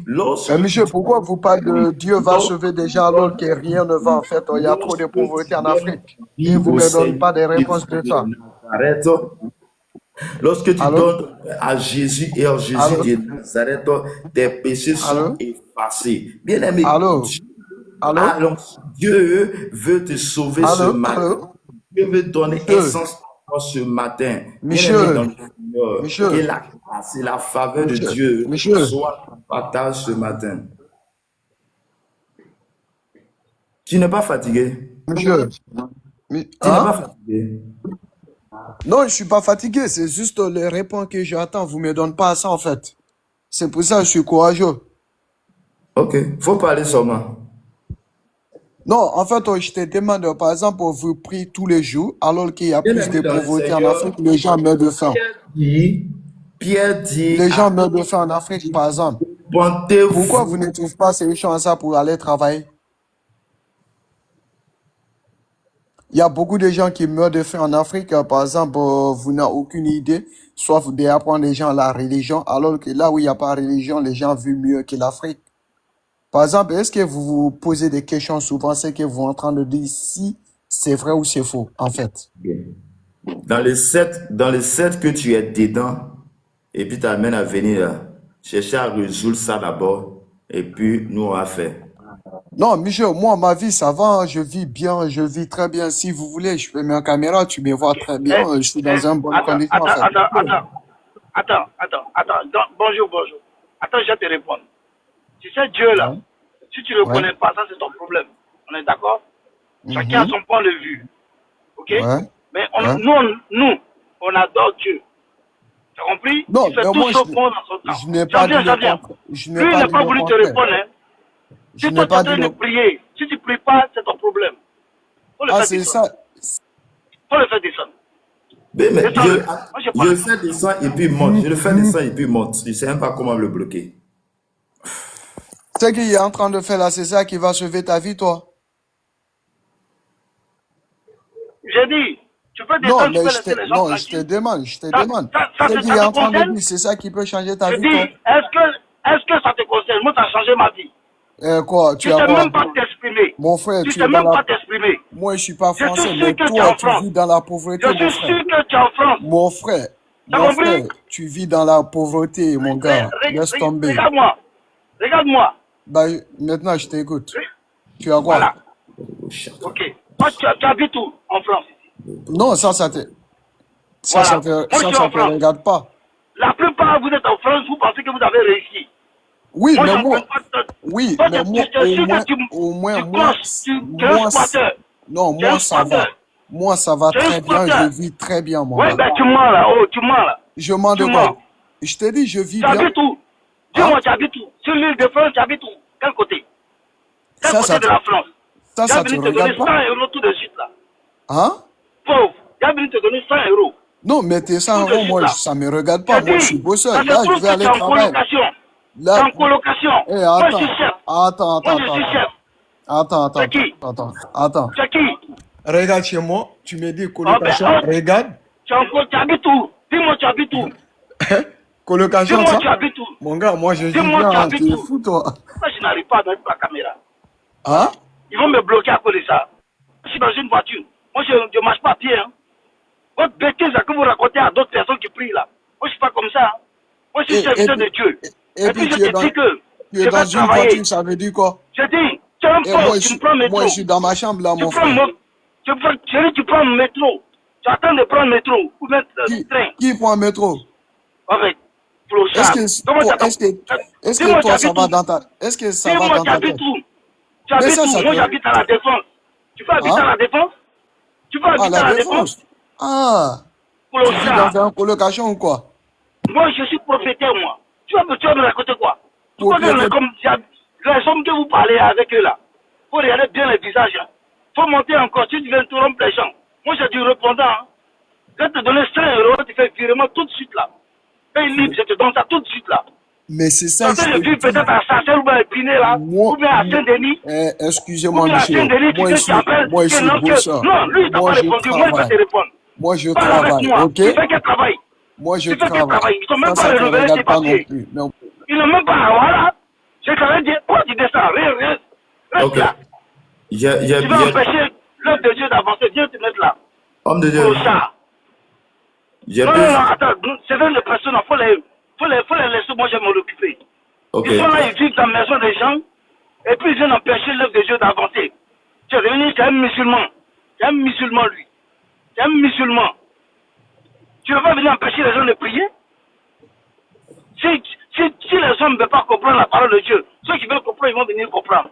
Mais lorsque monsieur, pourquoi vous parlez de Dieu va sauver des gens alors que rien ne va en fait? Il y a trop de lorsque pauvreté tu en donnes Afrique. ta Et vie vous au ne me donnez Seigneur pas des réponses Jésus de de ça. Nazareth, lorsque tu Allô, donnes à Jésus et à Jésus allô, de Nazareth, tes péchés sont allô, effacés. Bien-aimé, allô, allô, allons, Dieu veut te sauver ce allô, matin. allô. Dieu veut donner un Monsieur, sens à toi ce matin. Bien-aimé dans monsieur, le Seigneur, que monsieur, la grâce et la faveur de monsieur, Dieu monsieur, soient en partage ce matin. Tu n'es pas fatigué? monsieur. Tu n'es Hein? pas fatigué? Non, je suis pas fatigué. C'est juste les réponses que j'attends. Vous me donnez pas ça en fait. C'est pour ça que je suis courageux. Ok, faut parler seulement. Non, en fait, je te demande, par exemple, vous priez tous les jours, alors qu'il y a plus Bien-aimé de dans le pauvreté en Seigneur, Afrique, les gens meurent de faim. Pierre dit Les gens à meurent de faim en Afrique, par exemple. Pourquoi vous repentez-vous. ne trouvez pas solution à ça pour aller travailler? Il y a beaucoup de gens qui meurent de faim en Afrique. Par exemple, vous n'avez aucune idée, soit vous devez apprendre les gens la religion, alors que là où il n'y a pas de religion, les gens vivent mieux que l'Afrique. Par exemple, est-ce que vous vous posez des questions souvent, c'est que vous êtes en train de dire si c'est vrai ou c'est faux, en fait? Bien. Dans les 7 que tu es dedans, et puis tu amènes à venir chercher à résoudre ça d'abord, et puis nous on va faire. Non, Michel, moi, ma vie, ça va, je vis bien, je vis très bien. Si vous voulez, je fais ma caméra, tu me vois très bien, je suis dans une bonne Attends, condition, en attends, fait. attends. Bonjour. Attends, je vais te répondre. Tu sais, Dieu là, Ouais, si tu ne le ouais, connais pas, ça c'est ton problème. On est d'accord? Chacun a mhm, son point de vue. Ok? ouais, Mais ouais. nous, on adore Dieu. Tu as compris? Non, Il fait mais tout moi, ce bon dans son temps. je n'ai Ça pas dit vient, ça le vient. contraire. Je n'ai Lui, il pas n'a dit pas le voulu te contraire. répondre. Hein. Je Si n'ai toi, tu es pas en dit train de le... prier, si tu ne pries pas, c'est ton problème. Faut le Ah, faire c'est descendre. ça. Faut le faire descendre. Mais Descends-le. Moi, je je parle. le fais descendre et puis il monte. Je le fais descendre et puis il monte. Je ne sais même pas comment le bloquer. Ce qu'il est en train de faire là, c'est ça qui va sauver ta vie, toi. J'ai dit, tu peux Non, descendre, tu mais peux laisser les gens non, tranquilles. je te demande. Ça Ce qu'il est te en train de concerne? dire, c'est ça qui peut changer ta Je vie, dis, toi. est-ce que ça te concerne? Moi, ça a changé ma vie. Quoi, Tu tu as sais quoi? même pas t'exprimer. Mon frère, Tu tu sais es dans même la... pas t'exprimer. Moi, je suis pas Je français, suis mais sûr que tu es toi, en tu France. vis dans la pauvreté, Je mon suis frère. sûr que tu es en France. Mon frère, T'as mon compris? frère, tu vis dans la pauvreté, mon gars. Laisse tomber. Regarde-moi. Regarde-moi. Bah, maintenant, je t'écoute. Tu as quoi? Voilà. Ok. Toi, tu habites où en France? Non, ça te Voilà. Moi, je suis en France. regarde pas. La plupart, vous êtes en France, vous pensez que vous avez réussi. Oui, Moi, je mais suis en moi, train de oui, toi, mais tu- moi, je suis sûr que au moins, tu moi, penses, tu es un moi, squatteur. non, Tu es un moi, ça va. squatteur. Moi, ça va Tu es un très bien, squatteur. je vis très bien, mon Ouais, gars. ben tu mens là. Oh, tu mens là. Je mens de Tu quoi? mens. Je t'ai dit, je vis Tu bien. habites où? Hein? Dis-moi, tu habites où? Sur l'île de France, tu habites où? Quel côté? Quel Ça, côté ça de te, la France? ça, Tu as ça te venu te donner regarde 100 pas? euros tout de suite là. Hein? Pauvre. Tu as venu te donner 100 euros. Non, mais tes 100 Tout de euros, suite moi, là. ça me regarde Je pas. Moi, je suis dis, bosseur. ça se Là, je trouve vais que aller tu es en travailler. colocation. Tu es Là, en colocation. eh, Moi, je attends, suis chef. attends, Moi, je suis chef. attends, C'est qui? attends. C'est qui? Regarde chez moi, tu me dis Oh, ben, colocation, oh, regarde. tu habites où? Dis-moi, tu habites où? Colocation, Dis-moi, ça. tu habites où? Mon gars, moi je dis Dis-moi, tu bien, habites tu es où? fou toi. Moi, je n'arrive pas à mettre ma caméra. Hein? Ils vont me bloquer à cause de ça. Je suis dans une voiture. Moi, je ne marche pas à pied. Hein. Votre bêtise là, que vous racontez à d'autres personnes qui prient là. Moi, je ne suis pas comme ça. Hein. Moi, je suis serviteur de Dieu. Et Et puis puis, je tu es te dis que tu es je dans vais une travailler. voiture, ça veut dire quoi? Je dis, tu as un Et poste, tu me prends le métro. moi je suis dans ma chambre là, Tu mon prends frère. tu prends le métro. Tu attends de prendre le métro ou mettre le train. Qui prend un métro? Avec Est-ce Flochat. que Comment toi, tu est-ce que Dis-moi, tu toi ça habites va où? dans ta est-ce que ça va Dis-moi, dans tu ta habites tête? où? Tu Mais habites ça, où? ça Moi, te... j'habite à la Défense. Tu peux habiter à Hein? la Défense? Tu peux Ah, habiter la à la défense. Défense? Ah, tu vis Flochat. dans une colocation ou quoi? Moi, je suis propriétaire, moi. Tu vas me raconter quoi? Pourquoi Propriétaire. comme les hommes que vous parlez avec eux là, faut regarder bien les visages. Hein. Faut monter encore. Si tu viens tout rompre les gens. Moi, j'ai du répondant. Hein. Je vais te donner 5 euros, tu fais virement tout de suite là. Paye libre, je te donne ça tout de suite là. Mais c'est ça, Quand je vis peut-être à Sassel ou bien à Épinay là, ou bien à Saint-Denis, ou excusez-moi, bien à monsieur. Saint-Denis, tu sais, tu appelles. Moi, je suis Non, bosseur. non, lui, il t'a Moi, pas je répondu. Moi, il va te travaille. répondre. Moi, je Parle avec travaille, moi. ok? Tu fais quel travail? Moi, je Tu fais quel travaille. travail? Ils sont même Ça pas te renouvelés regarde tes pas non papiers. plus. Non. Ils n'ont même pas. Voilà. J'ai quand même dit, oh, tu descends. Reste Ok. là. Il y a, Tu vas empêcher l'œuvre de Dieu d'avancer. Viens te mettre là. homme de Dieu. Pour ça. J'ai Non, pu- non, non, attends. C'est des personnes. Faut les laisser. Moi, je vais m'en occuper. Ok. Ils sont là, ils vivent dans la maison des gens. Et puis, ils viennent empêcher l'œuvre de Dieu d'avancer. Tu es devenu, c'est un musulman. C'est un musulman, lui. C'est un musulman. Tu ne veux pas venir empêcher les gens de prier? Si les hommes ne veulent pas comprendre la parole de Dieu, ceux qui veulent comprendre, ils vont venir comprendre.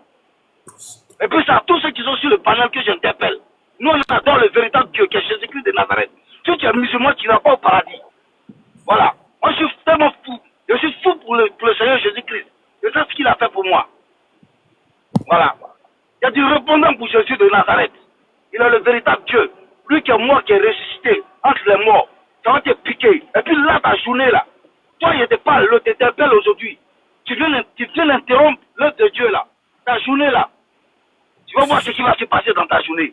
Et puis ça, tous ceux qui sont sur le panel que j'interpelle, nous on adore le véritable Dieu qui est Jésus-Christ de Nazareth. Si tu es musulman, tu n'vas pas au paradis. Voilà. Moi je suis tellement fou. Je suis fou pour le Seigneur Jésus-Christ. Je sais ce qu'il a fait pour moi. Voilà. Il y a du répondant pour Jésus de Nazareth. Il est le véritable Dieu. Lui qui est mort, qui est ressuscité entre les morts. Ça va te piquer. Et puis là, ta journée là. Toi, il te parle, l'autre t'interpelle aujourd'hui. Tu viens d'interrompre l'œuvre de Dieu là. Ta journée là. Tu vas voir ce qui va se passer dans ta journée.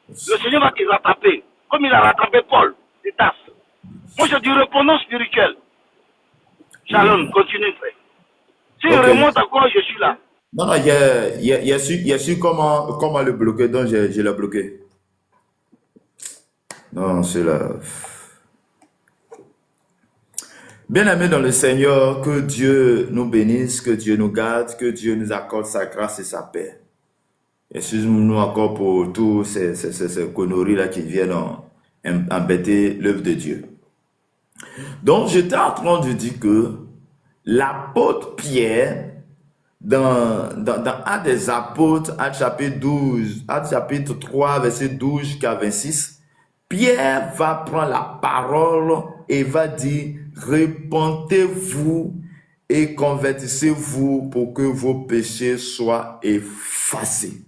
Le Seigneur va te rattraper. Comme il a rattrapé Paul, des tasses. Moi, j'ai du répondant spirituel. Shalom, continue, frère. Si il Ok. remonte encore, je suis là. Non, non, il y a su comment le bloquer, donc je l'ai bloqué. Non, c'est là. Bien-aimés dans le Seigneur, que Dieu nous bénisse, que Dieu nous garde, que Dieu nous accorde sa grâce et sa paix. Excusez-nous encore pour tous ces conneries-là qui viennent embêter l'œuvre de Dieu. Donc, j'étais en train de dire que l'apôtre Pierre, dans un des apôtres, Actes chapitre 12, Actes chapitre 3, verset 12 jusqu'à 26, Pierre va prendre la parole et va dire, repentez-vous et convertissez-vous pour que vos péchés soient effacés,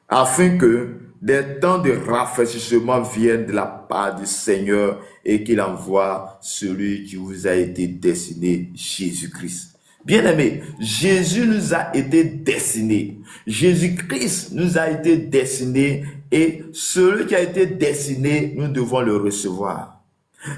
afin que des temps de rafraîchissement viennent de la part du Seigneur et qu'il envoie celui qui vous a été destiné, Jésus-Christ. Bien-aimés, Jésus nous a été destiné. Jésus-Christ nous a été destiné et celui qui a été destiné, nous devons le recevoir.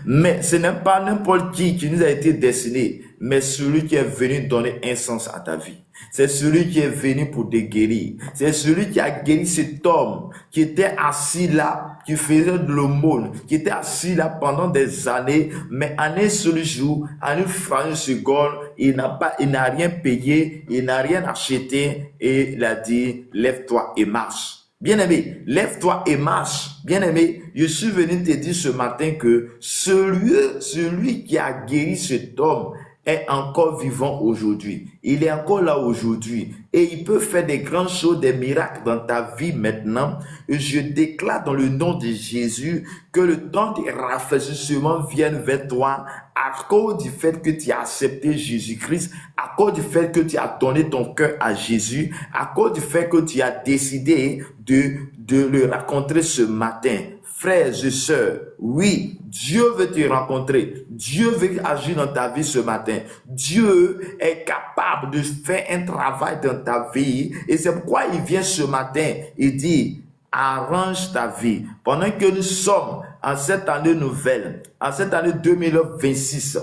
Mais ce n'est pas n'importe qui nous a été destiné, mais celui qui est venu donner un sens à ta vie. C'est celui qui est venu pour te guérir. C'est celui qui a guéri cet homme qui était assis là, qui faisait de l'aumône, qui était assis là pendant des années, mais en un seul jour, en une fraction de seconde, il n'a rien payé, il n'a rien acheté et il a dit, lève-toi et marche. Bien-aimé, lève-toi et marche. Bien-aimé, je suis venu te dire ce matin que celui qui a guéri cet homme est encore vivant aujourd'hui. Il est encore là aujourd'hui et il peut faire des grandes choses, des miracles dans ta vie maintenant. Et je déclare dans le nom de Jésus que le temps de rafraîchissement vienne vers toi à cause du fait que tu as accepté Jésus-Christ, à cause du fait que tu as donné ton cœur à Jésus, à cause du fait que tu as décidé de le rencontrer ce matin. Frères et sœurs, oui, Dieu veut te rencontrer. Dieu veut agir dans ta vie ce matin. Dieu est capable de faire un travail dans ta vie. Et c'est pourquoi il vient ce matin. Il dit, arrange ta vie. Pendant que nous sommes en cette année nouvelle, en cette année 2026,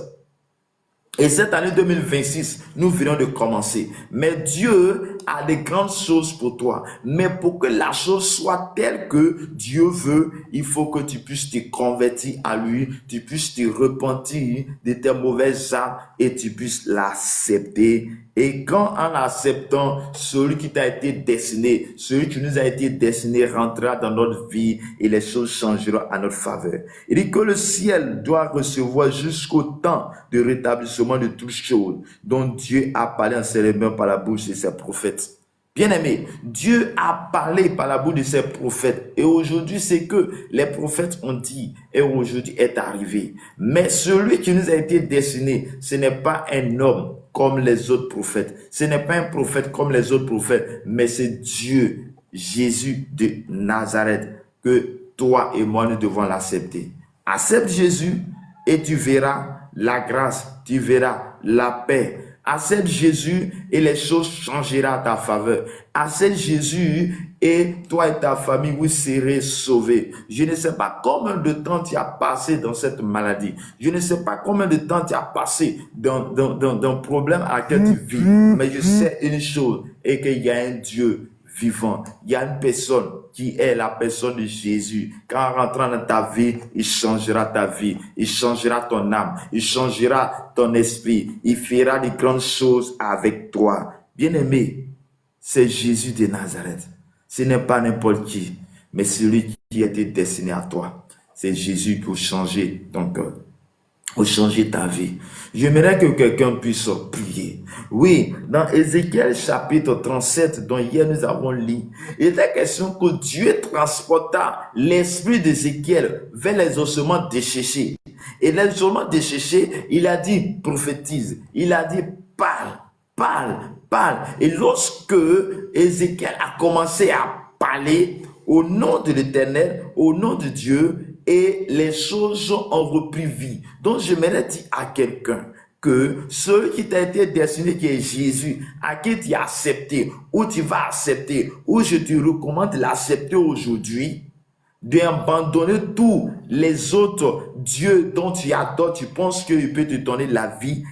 et cette année 2026, nous venons de commencer. Mais Dieu a des grandes choses pour toi. Mais pour que la chose soit telle que Dieu veut, il faut que tu puisses te convertir à lui, tu puisses te repentir de tes mauvaises actes et tu puisses l'accepter. Et quand en acceptant celui qui t'a été destiné, celui qui nous a été destiné rentrera dans notre vie et les choses changeront à notre faveur. Il dit que le ciel doit recevoir jusqu'au temps de rétablissement de toutes choses dont Dieu a parlé en célèbrant par la bouche de ses prophètes. Bien-aimé, Dieu a parlé par la bouche de ses prophètes et aujourd'hui c'est que les prophètes ont dit et aujourd'hui est arrivé. Mais celui qui nous a été destiné, ce n'est pas un homme comme les autres prophètes. Ce n'est pas un prophète comme les autres prophètes, mais c'est Dieu, Jésus de Nazareth, que toi et moi nous devons l'accepter. Accepte Jésus et tu verras la grâce, tu verras la paix. Accepte Jésus et les choses changeront à ta faveur. Accepte Jésus et toi et ta famille, vous serez sauvés. Je ne sais pas combien de temps tu as passé dans cette maladie. Je ne sais pas combien de temps tu as passé dans un problème à laquelle tu vis. Mais je sais une chose, et qu'il y a un Dieu vivant. Il y a une personne qui est la personne de Jésus. Quand en rentrant dans ta vie, il changera ta vie. Il changera ton âme. Il changera ton esprit. Il fera de grandes choses avec toi. Bien-aimé, c'est Jésus de Nazareth. Ce n'est pas n'importe qui, mais celui qui a été destiné à toi. C'est Jésus pour changer ton cœur, pour changer ta vie. J'aimerais que quelqu'un puisse prier. Oui, dans Ézéchiel chapitre 37, dont hier nous avons lu, il était question que Dieu transporta l'esprit d'Ézéchiel vers les ossements desséchés. Et les ossements desséchés, il a dit prophétise. Il a dit parle, parle, parle. Et lorsque Ézéchiel a commencé à parler au nom de l'Éternel, au nom de Dieu, et les choses ont repris vie. Donc, j'aimerais dire à quelqu'un que celui qui t'a été destiné, qui est Jésus, à qui tu as accepté, ou tu vas accepter, ou je te recommande de l'accepter aujourd'hui, d'abandonner tous les autres dieux dont tu adores, tu penses qu'il peut te donner la vie.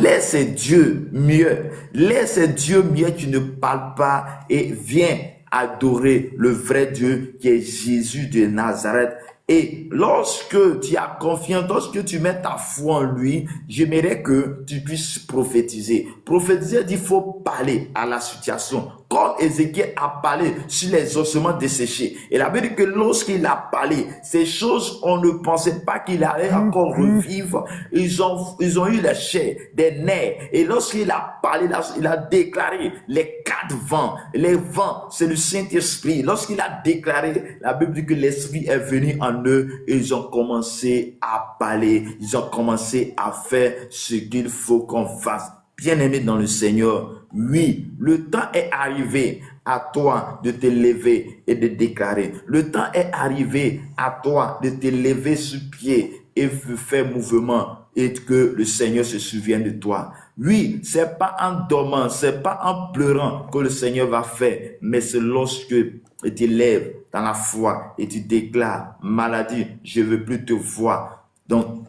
Laisse Dieu mieux. Laisse Dieu mieux, tu ne parles pas et viens adorer le vrai Dieu qui est Jésus de Nazareth. Et lorsque tu as confiance, lorsque tu mets ta foi en lui, j'aimerais que tu puisses prophétiser. Prophétiser, il faut parler à la situation. Comme Ézéchiel a parlé sur les ossements desséchés. Et la Bible dit que lorsqu'il a parlé, ces choses, on ne pensait pas qu'il allait encore revivre. Ils ont eu la chair, des nerfs. Et lorsqu'il a parlé, il a déclaré les 4 vents. Les vents, c'est le Saint-Esprit. Lorsqu'il a déclaré, la Bible dit que l'Esprit est venu en eux. Et ils ont commencé à parler. Ils ont commencé à faire ce qu'il faut qu'on fasse. Bien-aimé dans le Seigneur, oui, le temps est arrivé à toi de te lever et de déclarer. Le temps est arrivé à toi de te lever sur pied et de faire mouvement et que le Seigneur se souvienne de toi. Oui, c'est pas en dormant, c'est pas en pleurant que le Seigneur va faire, mais c'est lorsque tu te lèves dans la foi et tu déclares, maladie, je veux plus te voir. Donc,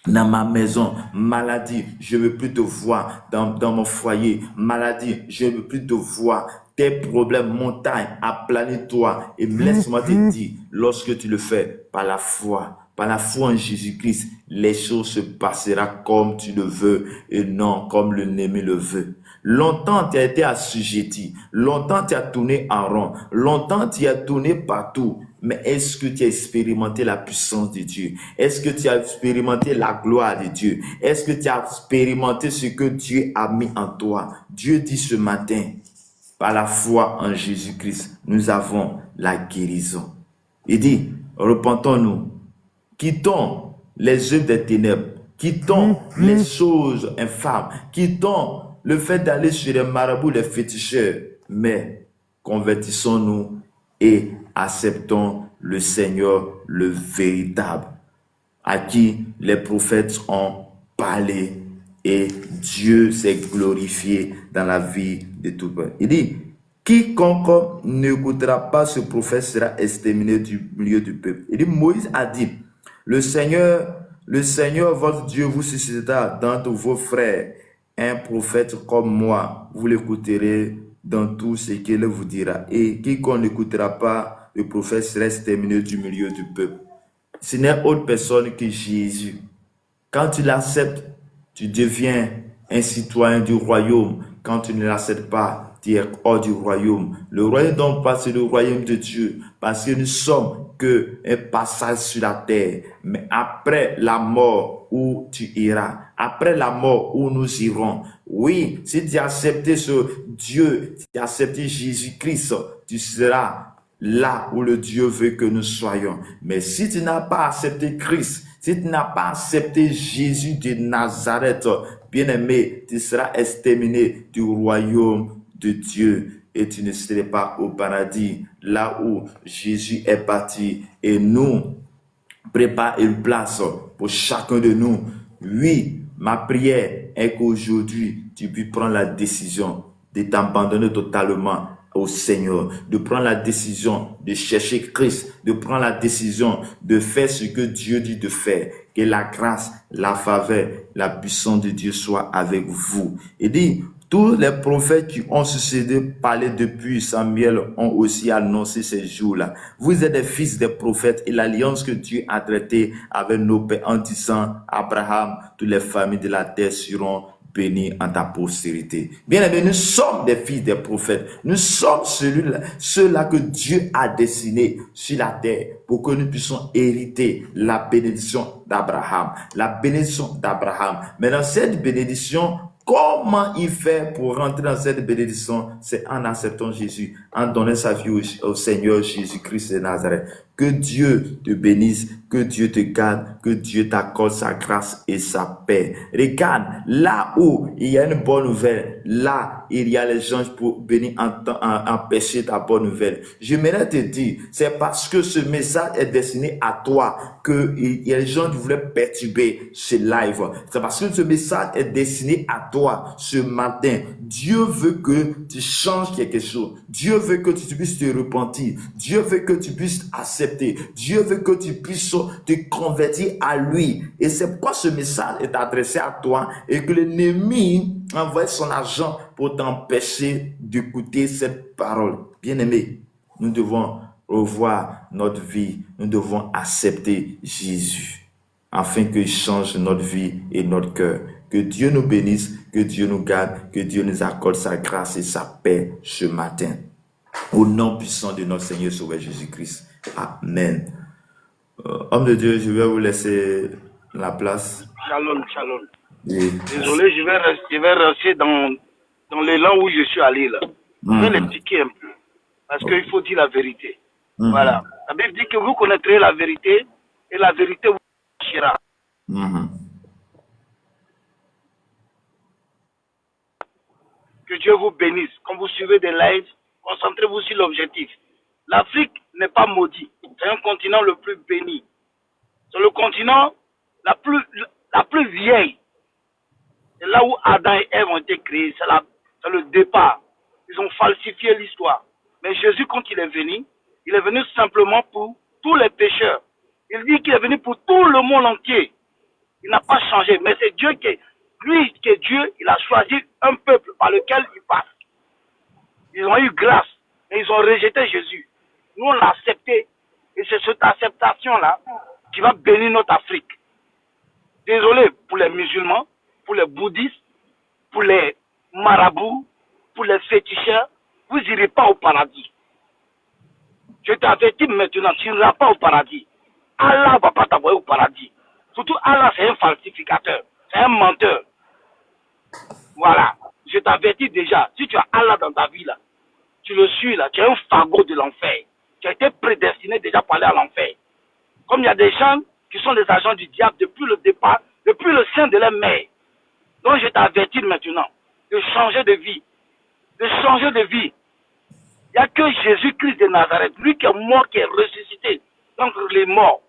dans ma maison, maladie, je ne veux plus te voir. Dans mon foyer, maladie, je ne veux plus te voir. Tes problèmes, montagne, aplanis-toi. Et laisse-moi te dire, lorsque tu le fais par la foi en Jésus-Christ, les choses se passeront comme tu le veux et non comme l'ennemi le veut. Longtemps, tu as été assujetti. Longtemps, tu as tourné en rond. Longtemps, tu as tourné partout. Mais est-ce que tu as expérimenté la puissance de Dieu? Est-ce que tu as expérimenté la gloire de Dieu? Est-ce que tu as expérimenté ce que Dieu a mis en toi? Dieu dit ce matin, par la foi en Jésus-Christ, nous avons la guérison. Il dit, repentons-nous, quittons les œuvres des ténèbres, quittons les choses infâmes, quittons le fait d'aller chez les marabouts, les féticheurs, mais convertissons-nous et acceptons le Seigneur, le véritable, à qui les prophètes ont parlé et Dieu s'est glorifié dans la vie de tout le peuple. Il dit, Quiconque n'écoutera pas ce prophète sera exterminé du milieu du peuple. Il dit, Moïse a dit, le Seigneur votre Dieu vous suscitera d'entre vos frères un prophète comme moi. Vous l'écouterez dans tout ce qu'il vous dira. Et quiconque n'écoutera pas le prophète sera exterminé du milieu du peuple. Ce n'est autre personne que Jésus. Quand tu l'acceptes, tu deviens un citoyen du royaume. Quand tu ne l'acceptes pas, tu es hors du royaume. Le royaume dont pas, c'est le royaume de Dieu. Parce que nous sommes qu'un passage sur la terre. Mais après la mort, où tu iras. Après la mort, où nous irons. Oui, si tu as accepté ce Dieu, si tu as accepté Jésus-Christ, tu seras là où le Dieu veut que nous soyons. Mais si tu n'as pas accepté Christ, si tu n'as pas accepté Jésus de Nazareth, bien-aimé, tu seras exterminé du royaume de Dieu et tu ne seras pas au paradis, là où Jésus est parti et nous prépare une place pour chacun de nous. Oui, ma prière est qu'aujourd'hui, tu puisses prendre la décision de t'abandonner totalement au Seigneur, de prendre la décision de chercher Christ, de prendre la décision de faire ce que Dieu dit de faire. Que la grâce, la faveur, la puissance de Dieu soit avec vous. Et dit, tous les prophètes qui ont succédé parler depuis Samuel ont aussi annoncé ces jours-là. Vous êtes des fils des prophètes et l'alliance que Dieu a traitée avec nos pères en disant, Abraham, toutes les familles de la terre seront bénies en ta postérité. Bien aimé, nous sommes des fils des prophètes. Nous sommes ceux-là que Dieu a destinés sur la terre pour que nous puissions hériter la bénédiction d'Abraham. La bénédiction d'Abraham. Mais dans cette bénédiction, comment il fait pour rentrer dans cette bénédiction? C'est en acceptant Jésus, en donnant sa vie au Seigneur Jésus-Christ de Nazareth. Que Dieu te bénisse, que Dieu te garde, que Dieu t'accorde sa grâce et sa paix. Regarde, là où il y a une bonne nouvelle, là il y a les gens pour venir empêcher ta bonne nouvelle. J'aimerais te dire, c'est parce que ce message est destiné à toi que il y a des gens qui voulaient perturber ce live. C'est parce que ce message est destiné à toi ce matin. Dieu veut que tu changes quelque chose. Dieu veut que tu puisses te repentir. Dieu veut que tu puisses accepter. Dieu veut que tu puisses te convertir à lui. Et c'est pourquoi ce message est adressé à toi et que l'ennemi envoie son agent pour t'empêcher d'écouter cette parole. Bien-aimé, nous devons revoir notre vie. Nous devons accepter Jésus afin qu'il change notre vie et notre cœur. Que Dieu nous bénisse, que Dieu nous garde, que Dieu nous accorde sa grâce et sa paix ce matin. Au nom puissant de notre Seigneur Sauveur Jésus-Christ. Amen. Homme de Dieu, je vais vous laisser la place. Shalom, shalom. Et... Désolé, je vais rester dans l'élan où je suis allé là. Je vais l'expliquer un peu. Parce qu'il faut dire la vérité. Voilà. La Bible dit que vous connaîtrez la vérité et la vérité vous affranchira. Que Dieu vous bénisse. Quand vous suivez des lives, concentrez-vous sur l'objectif. L'Afrique n'est pas maudite. C'est un continent le plus béni. C'est le continent la plus vieille. C'est là où Adam et Ève ont été créés. C'est le départ. Ils ont falsifié l'histoire. Mais Jésus, quand il est venu simplement pour tous les pécheurs. Il dit qu'il est venu pour tout le monde entier. Il n'a pas changé. Mais c'est Dieu qui est Dieu, il a choisi un peuple par lequel il passe. Ils ont eu grâce, mais ils ont rejeté Jésus. Nous, on l'a accepté. Et c'est cette acceptation-là qui va bénir notre Afrique. Désolé pour les musulmans, pour les bouddhistes, pour les marabouts, pour les féticheurs, vous n'irez pas au paradis. Je t'avertis maintenant, tu n'iras pas au paradis. Allah ne va pas t'envoyer au paradis. Surtout Allah, c'est un falsificateur, c'est un menteur. Voilà, je t'avertis déjà, si tu as Allah dans ta vie là, tu le suis là, tu es un fagot de l'enfer. Tu as été prédestiné déjà pour aller à l'enfer. Comme il y a des gens qui sont des agents du diable depuis le départ, depuis le sein de leur mère. Donc je t'avertis maintenant de changer de vie. De changer de vie. Il n'y a que Jésus-Christ de Nazareth, lui qui est mort, qui est ressuscité d'entre les morts.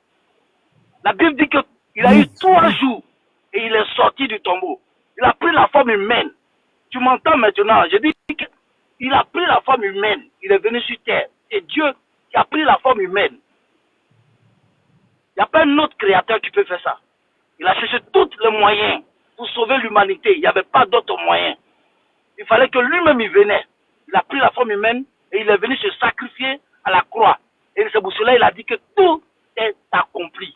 La Bible dit qu'il a eu 3 jours et il est sorti du tombeau. Il a pris la forme humaine. Tu m'entends maintenant? Je dis que Il a pris la forme humaine. Il est venu sur terre. C'est Dieu qui a pris la forme humaine. Il n'y a pas un autre créateur qui peut faire ça. Il a cherché tous les moyens pour sauver l'humanité. Il n'y avait pas d'autres moyens. Il fallait que lui-même il venait. Il a pris la forme humaine et il est venu se sacrifier à la croix. Et c'est pour cela qu'il a dit que tout est accompli.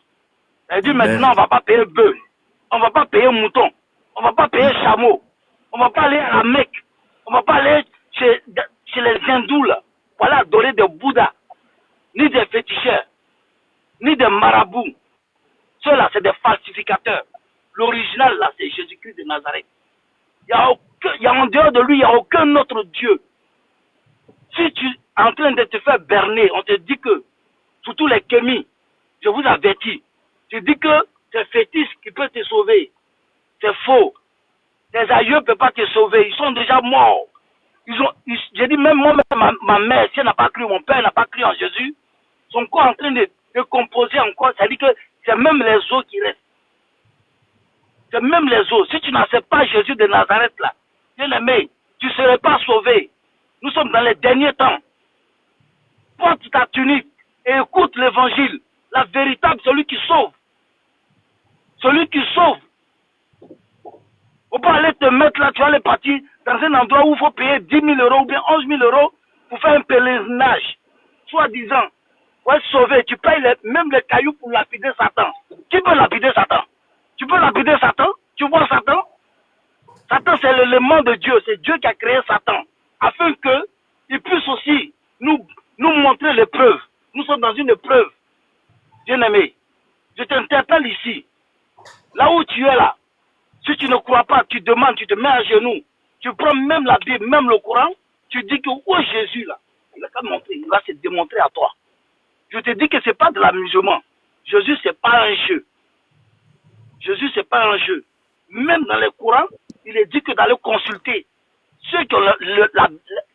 Il a dit maintenant on ne va pas payer bœuf. On ne va pas payer mouton. On ne va pas payer chameau. On ne va pas aller à la Mecque. On ne va pas aller chez les hindous là, pour aller adorer des Bouddhas, ni des féticheurs, ni des marabouts. Ceux-là, c'est des falsificateurs. L'original, là, c'est Jésus-Christ de Nazareth. Il y a en dehors de lui, il n'y a aucun autre Dieu. Si tu es en train de te faire berner, on te dit que, surtout les kémis, je vous avertis, tu dis que c'est fétiche qui peut te sauver. C'est faux. Tes aïeux ne peuvent pas te sauver. Ils sont déjà morts. J'ai dit, même moi, ma mère, si elle n'a pas cru, mon père n'a pas cru en Jésus, son corps est en train de composer encore. C'est-à-dire que c'est même les os qui restent. C'est même les os. Si tu n'acceptes pas Jésus de Nazareth, là, bien aimé, tu ne serais pas sauvé. Nous sommes dans les derniers temps. Porte ta tunique et écoute l'évangile. La véritable, celui qui sauve. Celui qui sauve. Faut pas aller te mettre là, tu vas aller partir dans un endroit où il faut payer 10 000 euros ou bien 11 000 euros pour faire un pèlerinage. Soi-disant, pour être sauvé, tu payes même les cailloux pour lapider Satan. Qui peut lapider Satan? Tu peux lapider Satan? Tu vois Satan? Satan, c'est l'élément de Dieu. C'est Dieu qui a créé Satan. Afin qu'il puisse aussi nous montrer l'épreuve. Nous sommes dans une épreuve. Bien-aimé, je t'interpelle ici. Là où tu es là, si tu ne crois pas, tu demandes, tu te mets à genoux. Tu prends même la Bible, même le Coran. Tu dis que où est Jésus là? Il va te montrer, il va se démontrer à toi. Je te dis que ce n'est pas de l'amusement. Jésus, ce n'est pas un jeu. Jésus, ce n'est pas un jeu. Même dans le Coran, il est dit que d'aller consulter ceux qui ont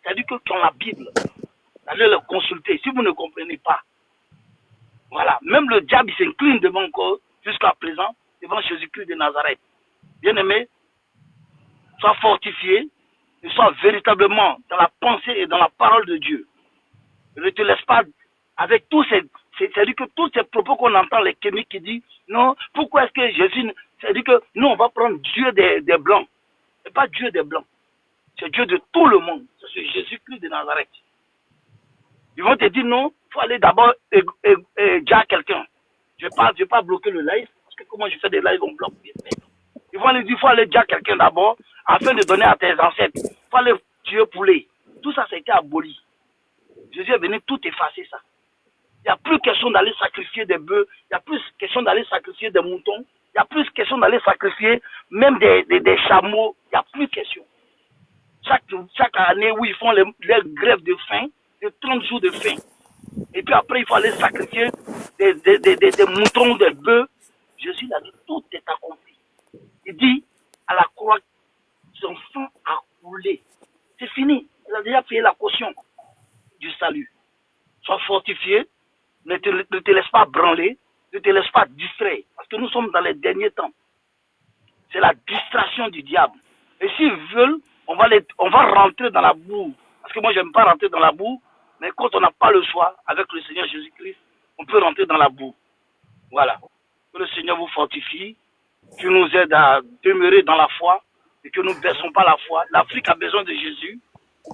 c'est-à-dire qui ont la Bible, d'aller le consulter, si vous ne comprenez pas. Voilà. Même le diable s'incline devant encore, jusqu'à présent, devant Jésus-Christ de Nazareth. Bien-aimé, sois fortifié, et sois véritablement dans la pensée et dans la parole de Dieu. Ne te laisse pas avec tous ces, c'est-à-dire que tous ces propos qu'on entend, les kémiques qui disent, non, pourquoi est-ce que Jésus, c'est-à-dire que nous, on va prendre Dieu des Blancs. Ce n'est pas Dieu des Blancs. C'est Dieu de tout le monde. C'est Jésus-Christ de Nazareth. Ils vont te dire, non, il faut aller d'abord dire à quelqu'un. Je ne vais pas bloquer le live, parce que comment je fais des lives, on bloque. Ils vont aller dire, il faut aller dire à quelqu'un d'abord, afin de donner à tes ancêtres. Il faut aller tuer poulet. Tout ça, ça a été aboli. Jésus est venu tout effacer ça. Il n'y a plus question d'aller sacrifier des bœufs, il n'y a plus question d'aller sacrifier des moutons, il n'y a plus question d'aller sacrifier même des chameaux, il n'y a plus question. Chaque année où ils font les grèves de faim, de 30 jours de faim. Et puis après, il faut aller sacrifier des moutons, des bœufs. Jésus a dit, tout est accompli. Il dit, à la croix, son sang a coulé. C'est fini. Il a déjà payé la caution du salut. Sois fortifié, ne te laisse pas branler, ne te laisse pas distraire. Parce que nous sommes dans les derniers temps. C'est la distraction du diable. Et s'ils veulent, on va rentrer dans la boue. Parce que moi, je n'aime pas rentrer dans la boue. Mais quand on n'a pas le choix, avec le Seigneur Jésus-Christ, on peut rentrer dans la boue. Voilà. Que le Seigneur vous fortifie, qu'il nous aide à demeurer dans la foi et que nous ne baissons pas la foi. L'Afrique a besoin de Jésus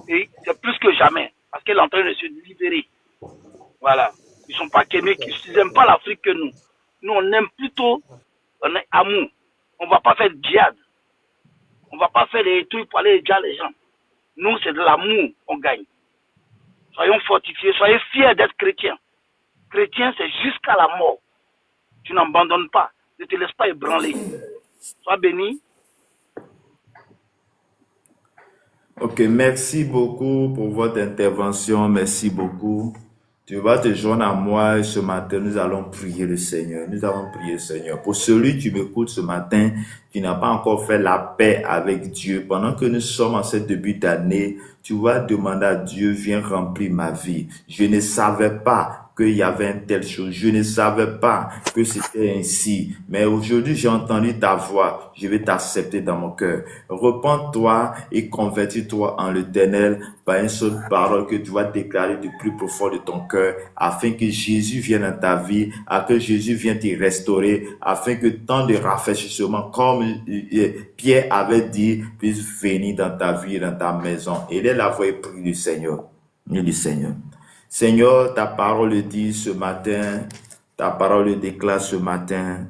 et c'est plus que jamais parce qu'elle est en train de se libérer. Voilà. Ils ne sont pas kémiques, ils n'aiment pas l'Afrique que nous. Nous, on aime plutôt, on est amour. On ne va pas faire de djihad. On ne va pas faire des trucs pour aller dire les gens. Nous, c'est de l'amour qu'on gagne. Soyons fortifiés, soyez fiers d'être chrétiens. Chrétien, c'est jusqu'à la mort. Tu n'abandonnes pas. Ne te laisse pas ébranler. Sois béni. Ok, merci beaucoup pour votre intervention. Merci beaucoup. Tu vas te joindre à moi et ce matin, nous allons prier le Seigneur. Nous allons prier le Seigneur. Pour celui qui m'écoute ce matin, qui n'a pas encore fait la paix avec Dieu, pendant que nous sommes en ce début d'année, tu vas demander à Dieu, viens remplir ma vie. Je ne savais pas qu'il y avait une telle chose. Je ne savais pas que c'était ainsi. Mais aujourd'hui, j'ai entendu ta voix. Je vais t'accepter dans mon cœur. Repends-toi et convertis-toi en l'Éternel par une seule parole que tu vas déclarer du plus profond de ton cœur, afin que Jésus vienne dans ta vie, afin que Jésus vienne te restaurer, afin que tant de rafraîchissement, comme Pierre avait dit, puisse venir dans ta vie, dans ta maison. Et là, la voix est prise du Seigneur. Il dit Seigneur. Seigneur, ta parole dit ce matin, ta parole déclare ce matin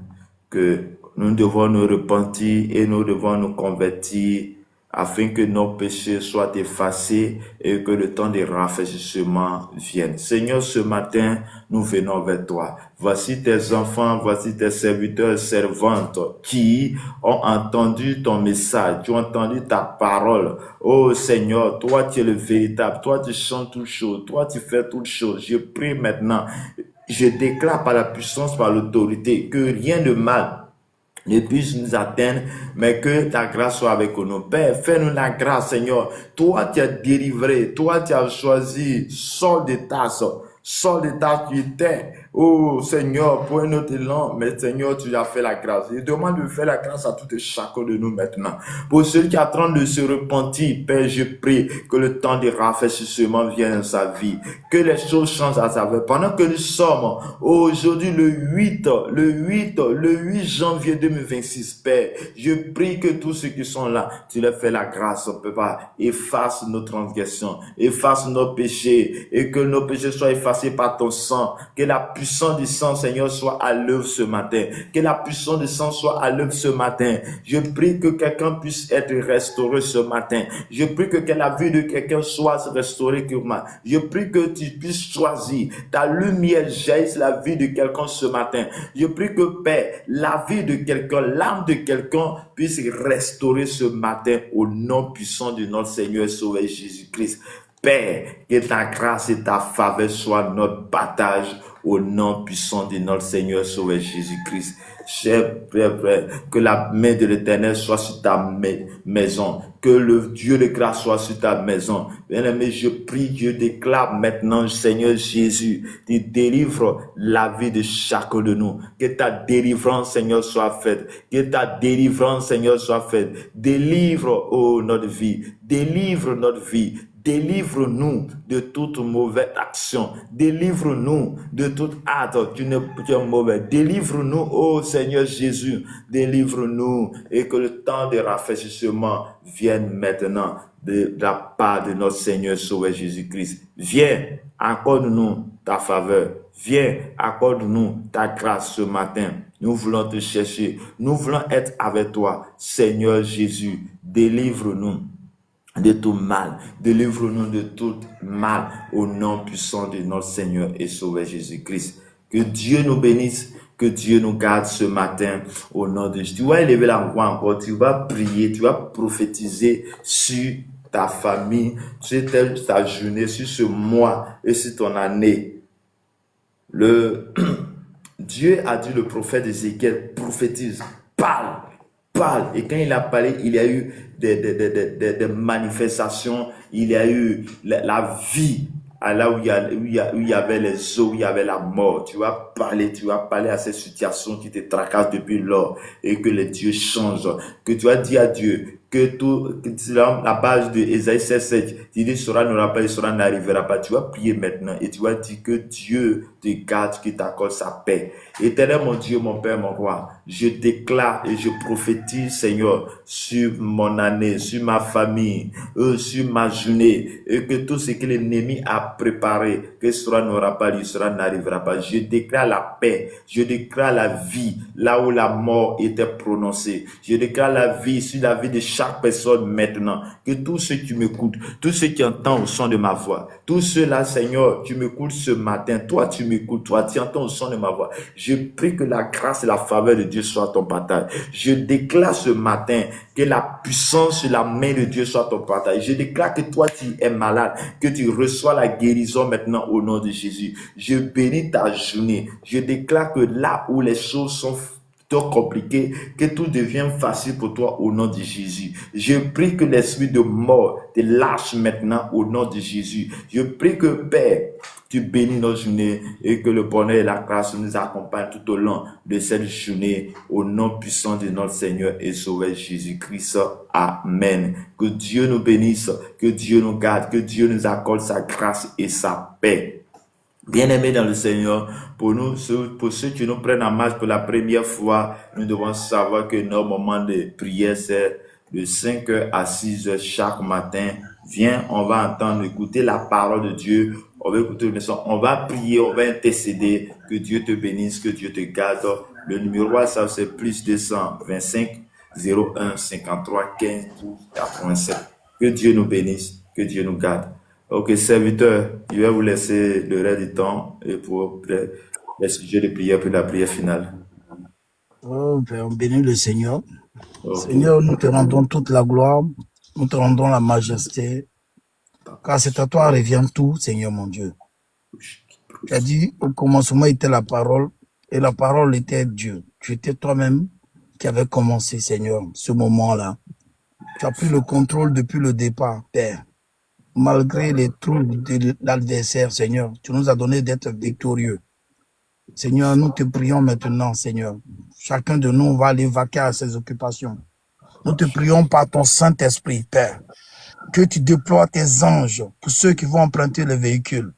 que nous devons nous repentir et nous devons nous convertir afin que nos péchés soient effacés et que le temps de rafraîchissement vienne. Seigneur, ce matin, nous venons vers toi. Voici tes enfants, voici tes serviteurs et servantes qui ont entendu ton message, qui ont entendu ta parole. Oh Seigneur, toi tu es le véritable, toi tu chantes toutes choses, toi tu fais toutes choses. Je prie maintenant, je déclare par la puissance, par l'autorité, que rien de mal ne puisse nous atteindre, mais que ta grâce soit avec nous. Père, fais-nous la grâce, Seigneur. Toi, tu as délivré, toi, tu as choisi, sors de ta tu étais. Oh Seigneur, pour un autre élan, mais Seigneur, tu as fait la grâce. Je demande de faire la grâce à tout et chacun de nous maintenant. Pour celui qui est en train de se repentir, Père, je prie que le temps de rafraîchissement vienne dans sa vie, que les choses changent à sa vie. Pendant que nous sommes aujourd'hui le 8 janvier 2026, Père, je prie que tous ceux qui sont là, tu leur fais la grâce, Papa, efface nos transgressions, efface nos péchés, et que nos péchés soient effacés par ton sang, que la puissance du sang, Seigneur, soit à l'œuvre ce matin. Que la puissance du sang soit à l'œuvre ce matin. Je prie que quelqu'un puisse être restauré ce matin. Je prie que la vie de quelqu'un soit restaurée. Je prie que tu puisses choisir. Ta lumière jaillisse la vie de quelqu'un ce matin. Je prie que, Père, la vie de quelqu'un, l'âme de quelqu'un puisse restaurer ce matin au nom puissant de notre Seigneur et Sauveur Jésus-Christ. Père, que ta grâce et ta faveur soient notre partage au nom puissant de notre Seigneur Sauveur Jésus-Christ. Cher Père, que la main de l'Éternel soit sur ta maison, que le Dieu de grâce soit sur ta maison. Bien-aimé, je prie, je déclare maintenant, Seigneur Jésus, tu délivres la vie de chacun de nous. Que ta délivrance, Seigneur, soit faite. Que ta délivrance, Seigneur, soit faite. Délivre, oh, notre vie. Délivre notre vie. Délivre-nous de toute mauvaise action. Délivre-nous de toute acte qui est mauvais. Délivre-nous, oh Seigneur Jésus. Délivre-nous et que le temps de rafraîchissement vienne maintenant de la part de notre Seigneur Sauveur Jésus-Christ. Viens, accorde-nous ta faveur. Viens, accorde-nous ta grâce ce matin. Nous voulons te chercher. Nous voulons être avec toi. Seigneur Jésus, délivre-nous de tout mal, délivre-nous de tout mal au nom puissant de notre Seigneur et Sauveur Jésus-Christ. Que Dieu nous bénisse, que Dieu nous garde ce matin au nom de Jésus. Tu vas élever la voix encore, tu vas prier, tu vas prophétiser sur ta famille, sur ta journée, sur ce mois et sur ton année. Dieu a dit le prophète Ézéchiel, prophétise, parle. Et quand il a parlé, il y a eu des manifestations, il y a eu la vie, là où il y avait les eaux, où il y avait la mort. Tu vas parler à ces situations qui te tracassent depuis lors et que les dieux changent, que tu as dit à Dieu que la base de Ésaïe 16:7, tu dis cela n'aura pas et cela n'arrivera pas. Tu vas prier maintenant et tu vas dire que Dieu te garde, qu'il t'accorde sa paix. Éternel mon Dieu, mon Père, mon Roi, je déclare et je prophétise, Seigneur, sur mon année, sur ma famille, sur ma journée, et que tout ce que l'ennemi a préparé, que cela n'aura pas lieu, cela n'arrivera pas. Je déclare la paix, je déclare la vie, là où la mort était prononcée. Je déclare la vie sur la vie de chaque personne maintenant. Que tous ceux qui m'écoutent, tous ceux qui entendent au son de ma voix, tous ceux-là, Seigneur, tu m'écoutes ce matin, toi tu m'écoutes, toi tu entends au son de ma voix. Je prie que la grâce et la faveur de Dieu soient ton partage. Je déclare ce matin que la puissance et la main de Dieu soit ton partage. Je déclare que toi tu es malade, que tu reçois la guérison maintenant au nom de Jésus. Je bénis ta journée. Je déclare que là où les choses sont trop compliqué, que tout devienne facile pour toi au nom de Jésus. Je prie que l'esprit de mort te lâche maintenant au nom de Jésus. Je prie que Père, tu bénis nos journées et que le bonheur et la grâce nous accompagnent tout au long de cette journée au nom puissant de notre Seigneur et Sauveur Jésus-Christ. Amen. Que Dieu nous bénisse, que Dieu nous garde, que Dieu nous accorde sa grâce et sa paix. Bien-aimés dans le Seigneur, pour ceux qui nous prennent en marche pour la première fois, nous devons savoir que notre moment de prière, c'est de 5h à 6h chaque matin. Viens, on va écouter la parole de Dieu, on va écouter le message, on va prier, on va intercéder. Que Dieu te bénisse, que Dieu te garde. Le numéro WhatsApp, c'est plus 225 01 53 15 12 87. Que Dieu nous bénisse, que Dieu nous garde. Ok, serviteur, je vais vous laisser le reste du temps et pour les sujets de prière puis la prière finale. Oh, Père, on bénit le Seigneur. Okay. Seigneur, nous te rendons toute la gloire, nous te rendons la majesté, car c'est à toi revient tout, Seigneur mon Dieu. Tu as dit, au commencement était la parole, et la parole était Dieu. Tu étais toi-même qui avais commencé, Seigneur, ce moment-là. Tu as pris le contrôle depuis le départ, Père. Malgré les troubles de l'adversaire, Seigneur, tu nous as donné d'être victorieux. Seigneur, nous te prions maintenant, Seigneur. Chacun de nous va aller vaquer à ses occupations. Nous te prions par ton Saint-Esprit, Père, que tu déploies tes anges pour ceux qui vont emprunter les véhicules,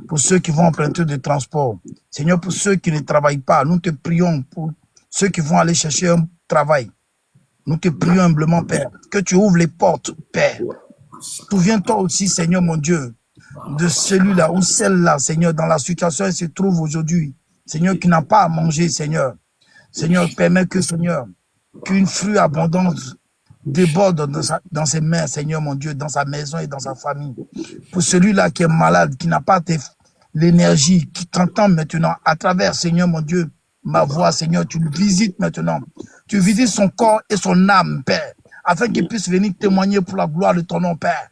pour ceux qui vont emprunter des transports. Seigneur, pour ceux qui ne travaillent pas, nous te prions pour ceux qui vont aller chercher un travail. Nous te prions humblement, Père, que tu ouvres les portes, Père. Souviens-toi aussi, Seigneur mon Dieu, de celui-là ou celle-là, Seigneur, dans la situation où elle se trouve aujourd'hui. Seigneur, qui n'a pas à manger, Seigneur. Seigneur, permets que, Seigneur, qu'une fruit abondante déborde dans ses mains, Seigneur mon Dieu, dans sa maison et dans sa famille. Pour celui-là qui est malade, qui n'a pas l'énergie, qui t'entend maintenant à travers, Seigneur mon Dieu, ma voix, Seigneur, tu le visites maintenant. Tu visites son corps et son âme, Père, afin qu'il puisse venir témoigner pour la gloire de ton nom, Père.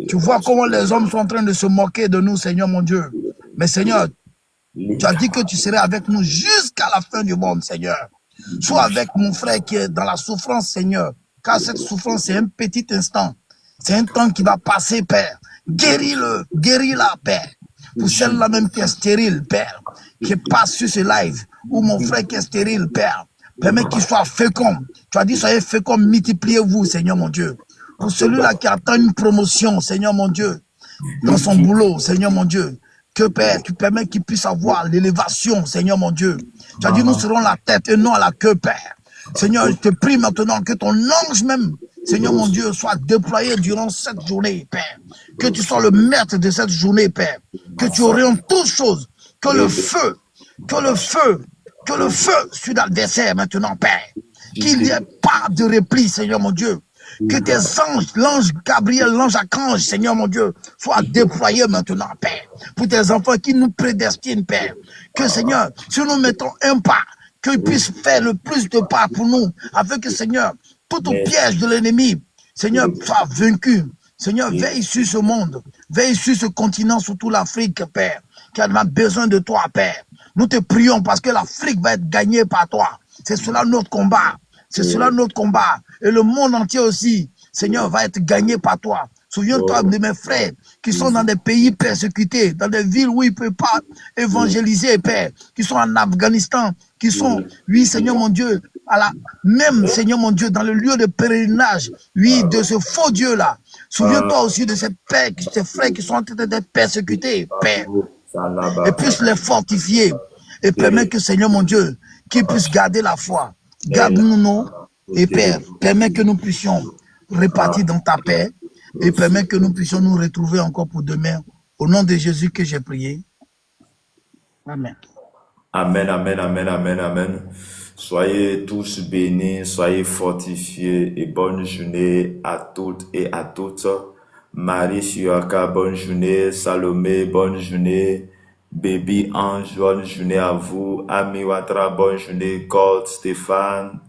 Tu vois comment les hommes sont en train de se moquer de nous, Seigneur mon Dieu. Mais Seigneur, tu as dit que tu serais avec nous jusqu'à la fin du monde, Seigneur. Sois avec mon frère qui est dans la souffrance, Seigneur. Car cette souffrance, c'est un petit instant. C'est un temps qui va passer, Père. Guéris-le, guéris-la, Père. Pour celle-là même qui est stérile, Père, qui passe sur ce live, ou mon frère qui est stérile, Père, permets qu'il soit fécond. Tu as dit, soyez fécond, multipliez-vous, Seigneur mon Dieu. Pour celui-là qui attend une promotion, Seigneur mon Dieu, dans son boulot, Seigneur mon Dieu, que Père, tu permets qu'il puisse avoir l'élévation, Seigneur mon Dieu. Tu as dit, nous serons la tête et non à la queue, Père. Seigneur, je te prie maintenant que ton ange même, Seigneur mon Dieu, soit déployé durant cette journée, Père. Que tu sois le maître de cette journée, Père. Que tu orientes toutes choses. Que le feu sur l'adversaire maintenant, Père. Qu'il n'y ait pas de repli, Seigneur mon Dieu. Que tes anges, l'ange Gabriel, l'ange Archange, Seigneur mon Dieu, soient déployés maintenant, Père. Pour tes enfants qui nous prédestinent, Père. Que Seigneur, si nous mettons un pas, qu'ils puissent faire le plus de pas pour nous, afin que, Seigneur, tout au piège de l'ennemi, Seigneur, soit vaincu. Seigneur, veille sur ce monde, veille sur ce continent, surtout l'Afrique, Père, qui a besoin de toi, Père. Nous te prions parce que l'Afrique va être gagnée par toi. C'est cela notre combat. C'est cela notre combat. Et le monde entier aussi, Seigneur, va être gagné par toi. Souviens-toi de mes frères qui sont dans des pays persécutés, dans des villes où ils ne peuvent pas évangéliser, Père, qui sont en Afghanistan, qui sont, oui, Seigneur mon Dieu, même, Seigneur mon Dieu, dans le lieu de pèlerinage, oui, de ce faux Dieu-là. Souviens-toi aussi de ces frères qui sont en train d'être persécutés, Père, et puisse les fortifier, et permettre que, Seigneur mon Dieu, qu'ils puissent garder la foi. Garde-nous, et Père, permets que nous puissions répartir dans ta paix, et permet que nous puissions nous retrouver encore pour demain. Au nom de Jésus que j'ai prié. Amen. Amen, amen, amen, amen, amen. Soyez tous bénis, soyez fortifiés et bonne journée à toutes et à toutes. Marie Suaka, bonne journée. Salomé, bonne journée. Baby Ange, bonne journée à vous. Ami Watra, bonne journée. God, Stéphane.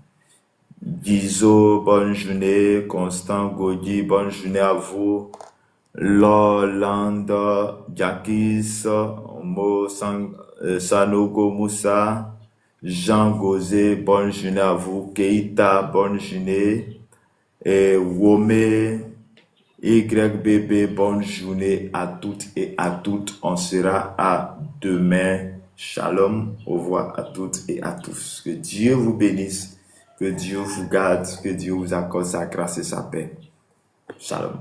Gizo, bonne journée. Constant Godi, bonne journée à vous. Lolanda, Jakis, Sanogo Moussa, Jean Gauzé, bonne journée à vous. Keita, bonne journée. Et Wome, YBB, bonne journée à toutes et à toutes. On sera à demain. Shalom, au revoir à toutes et à tous. Que Dieu vous bénisse, que Dieu vous garde, que Dieu vous accorde sa grâce et sa paix. Shalom.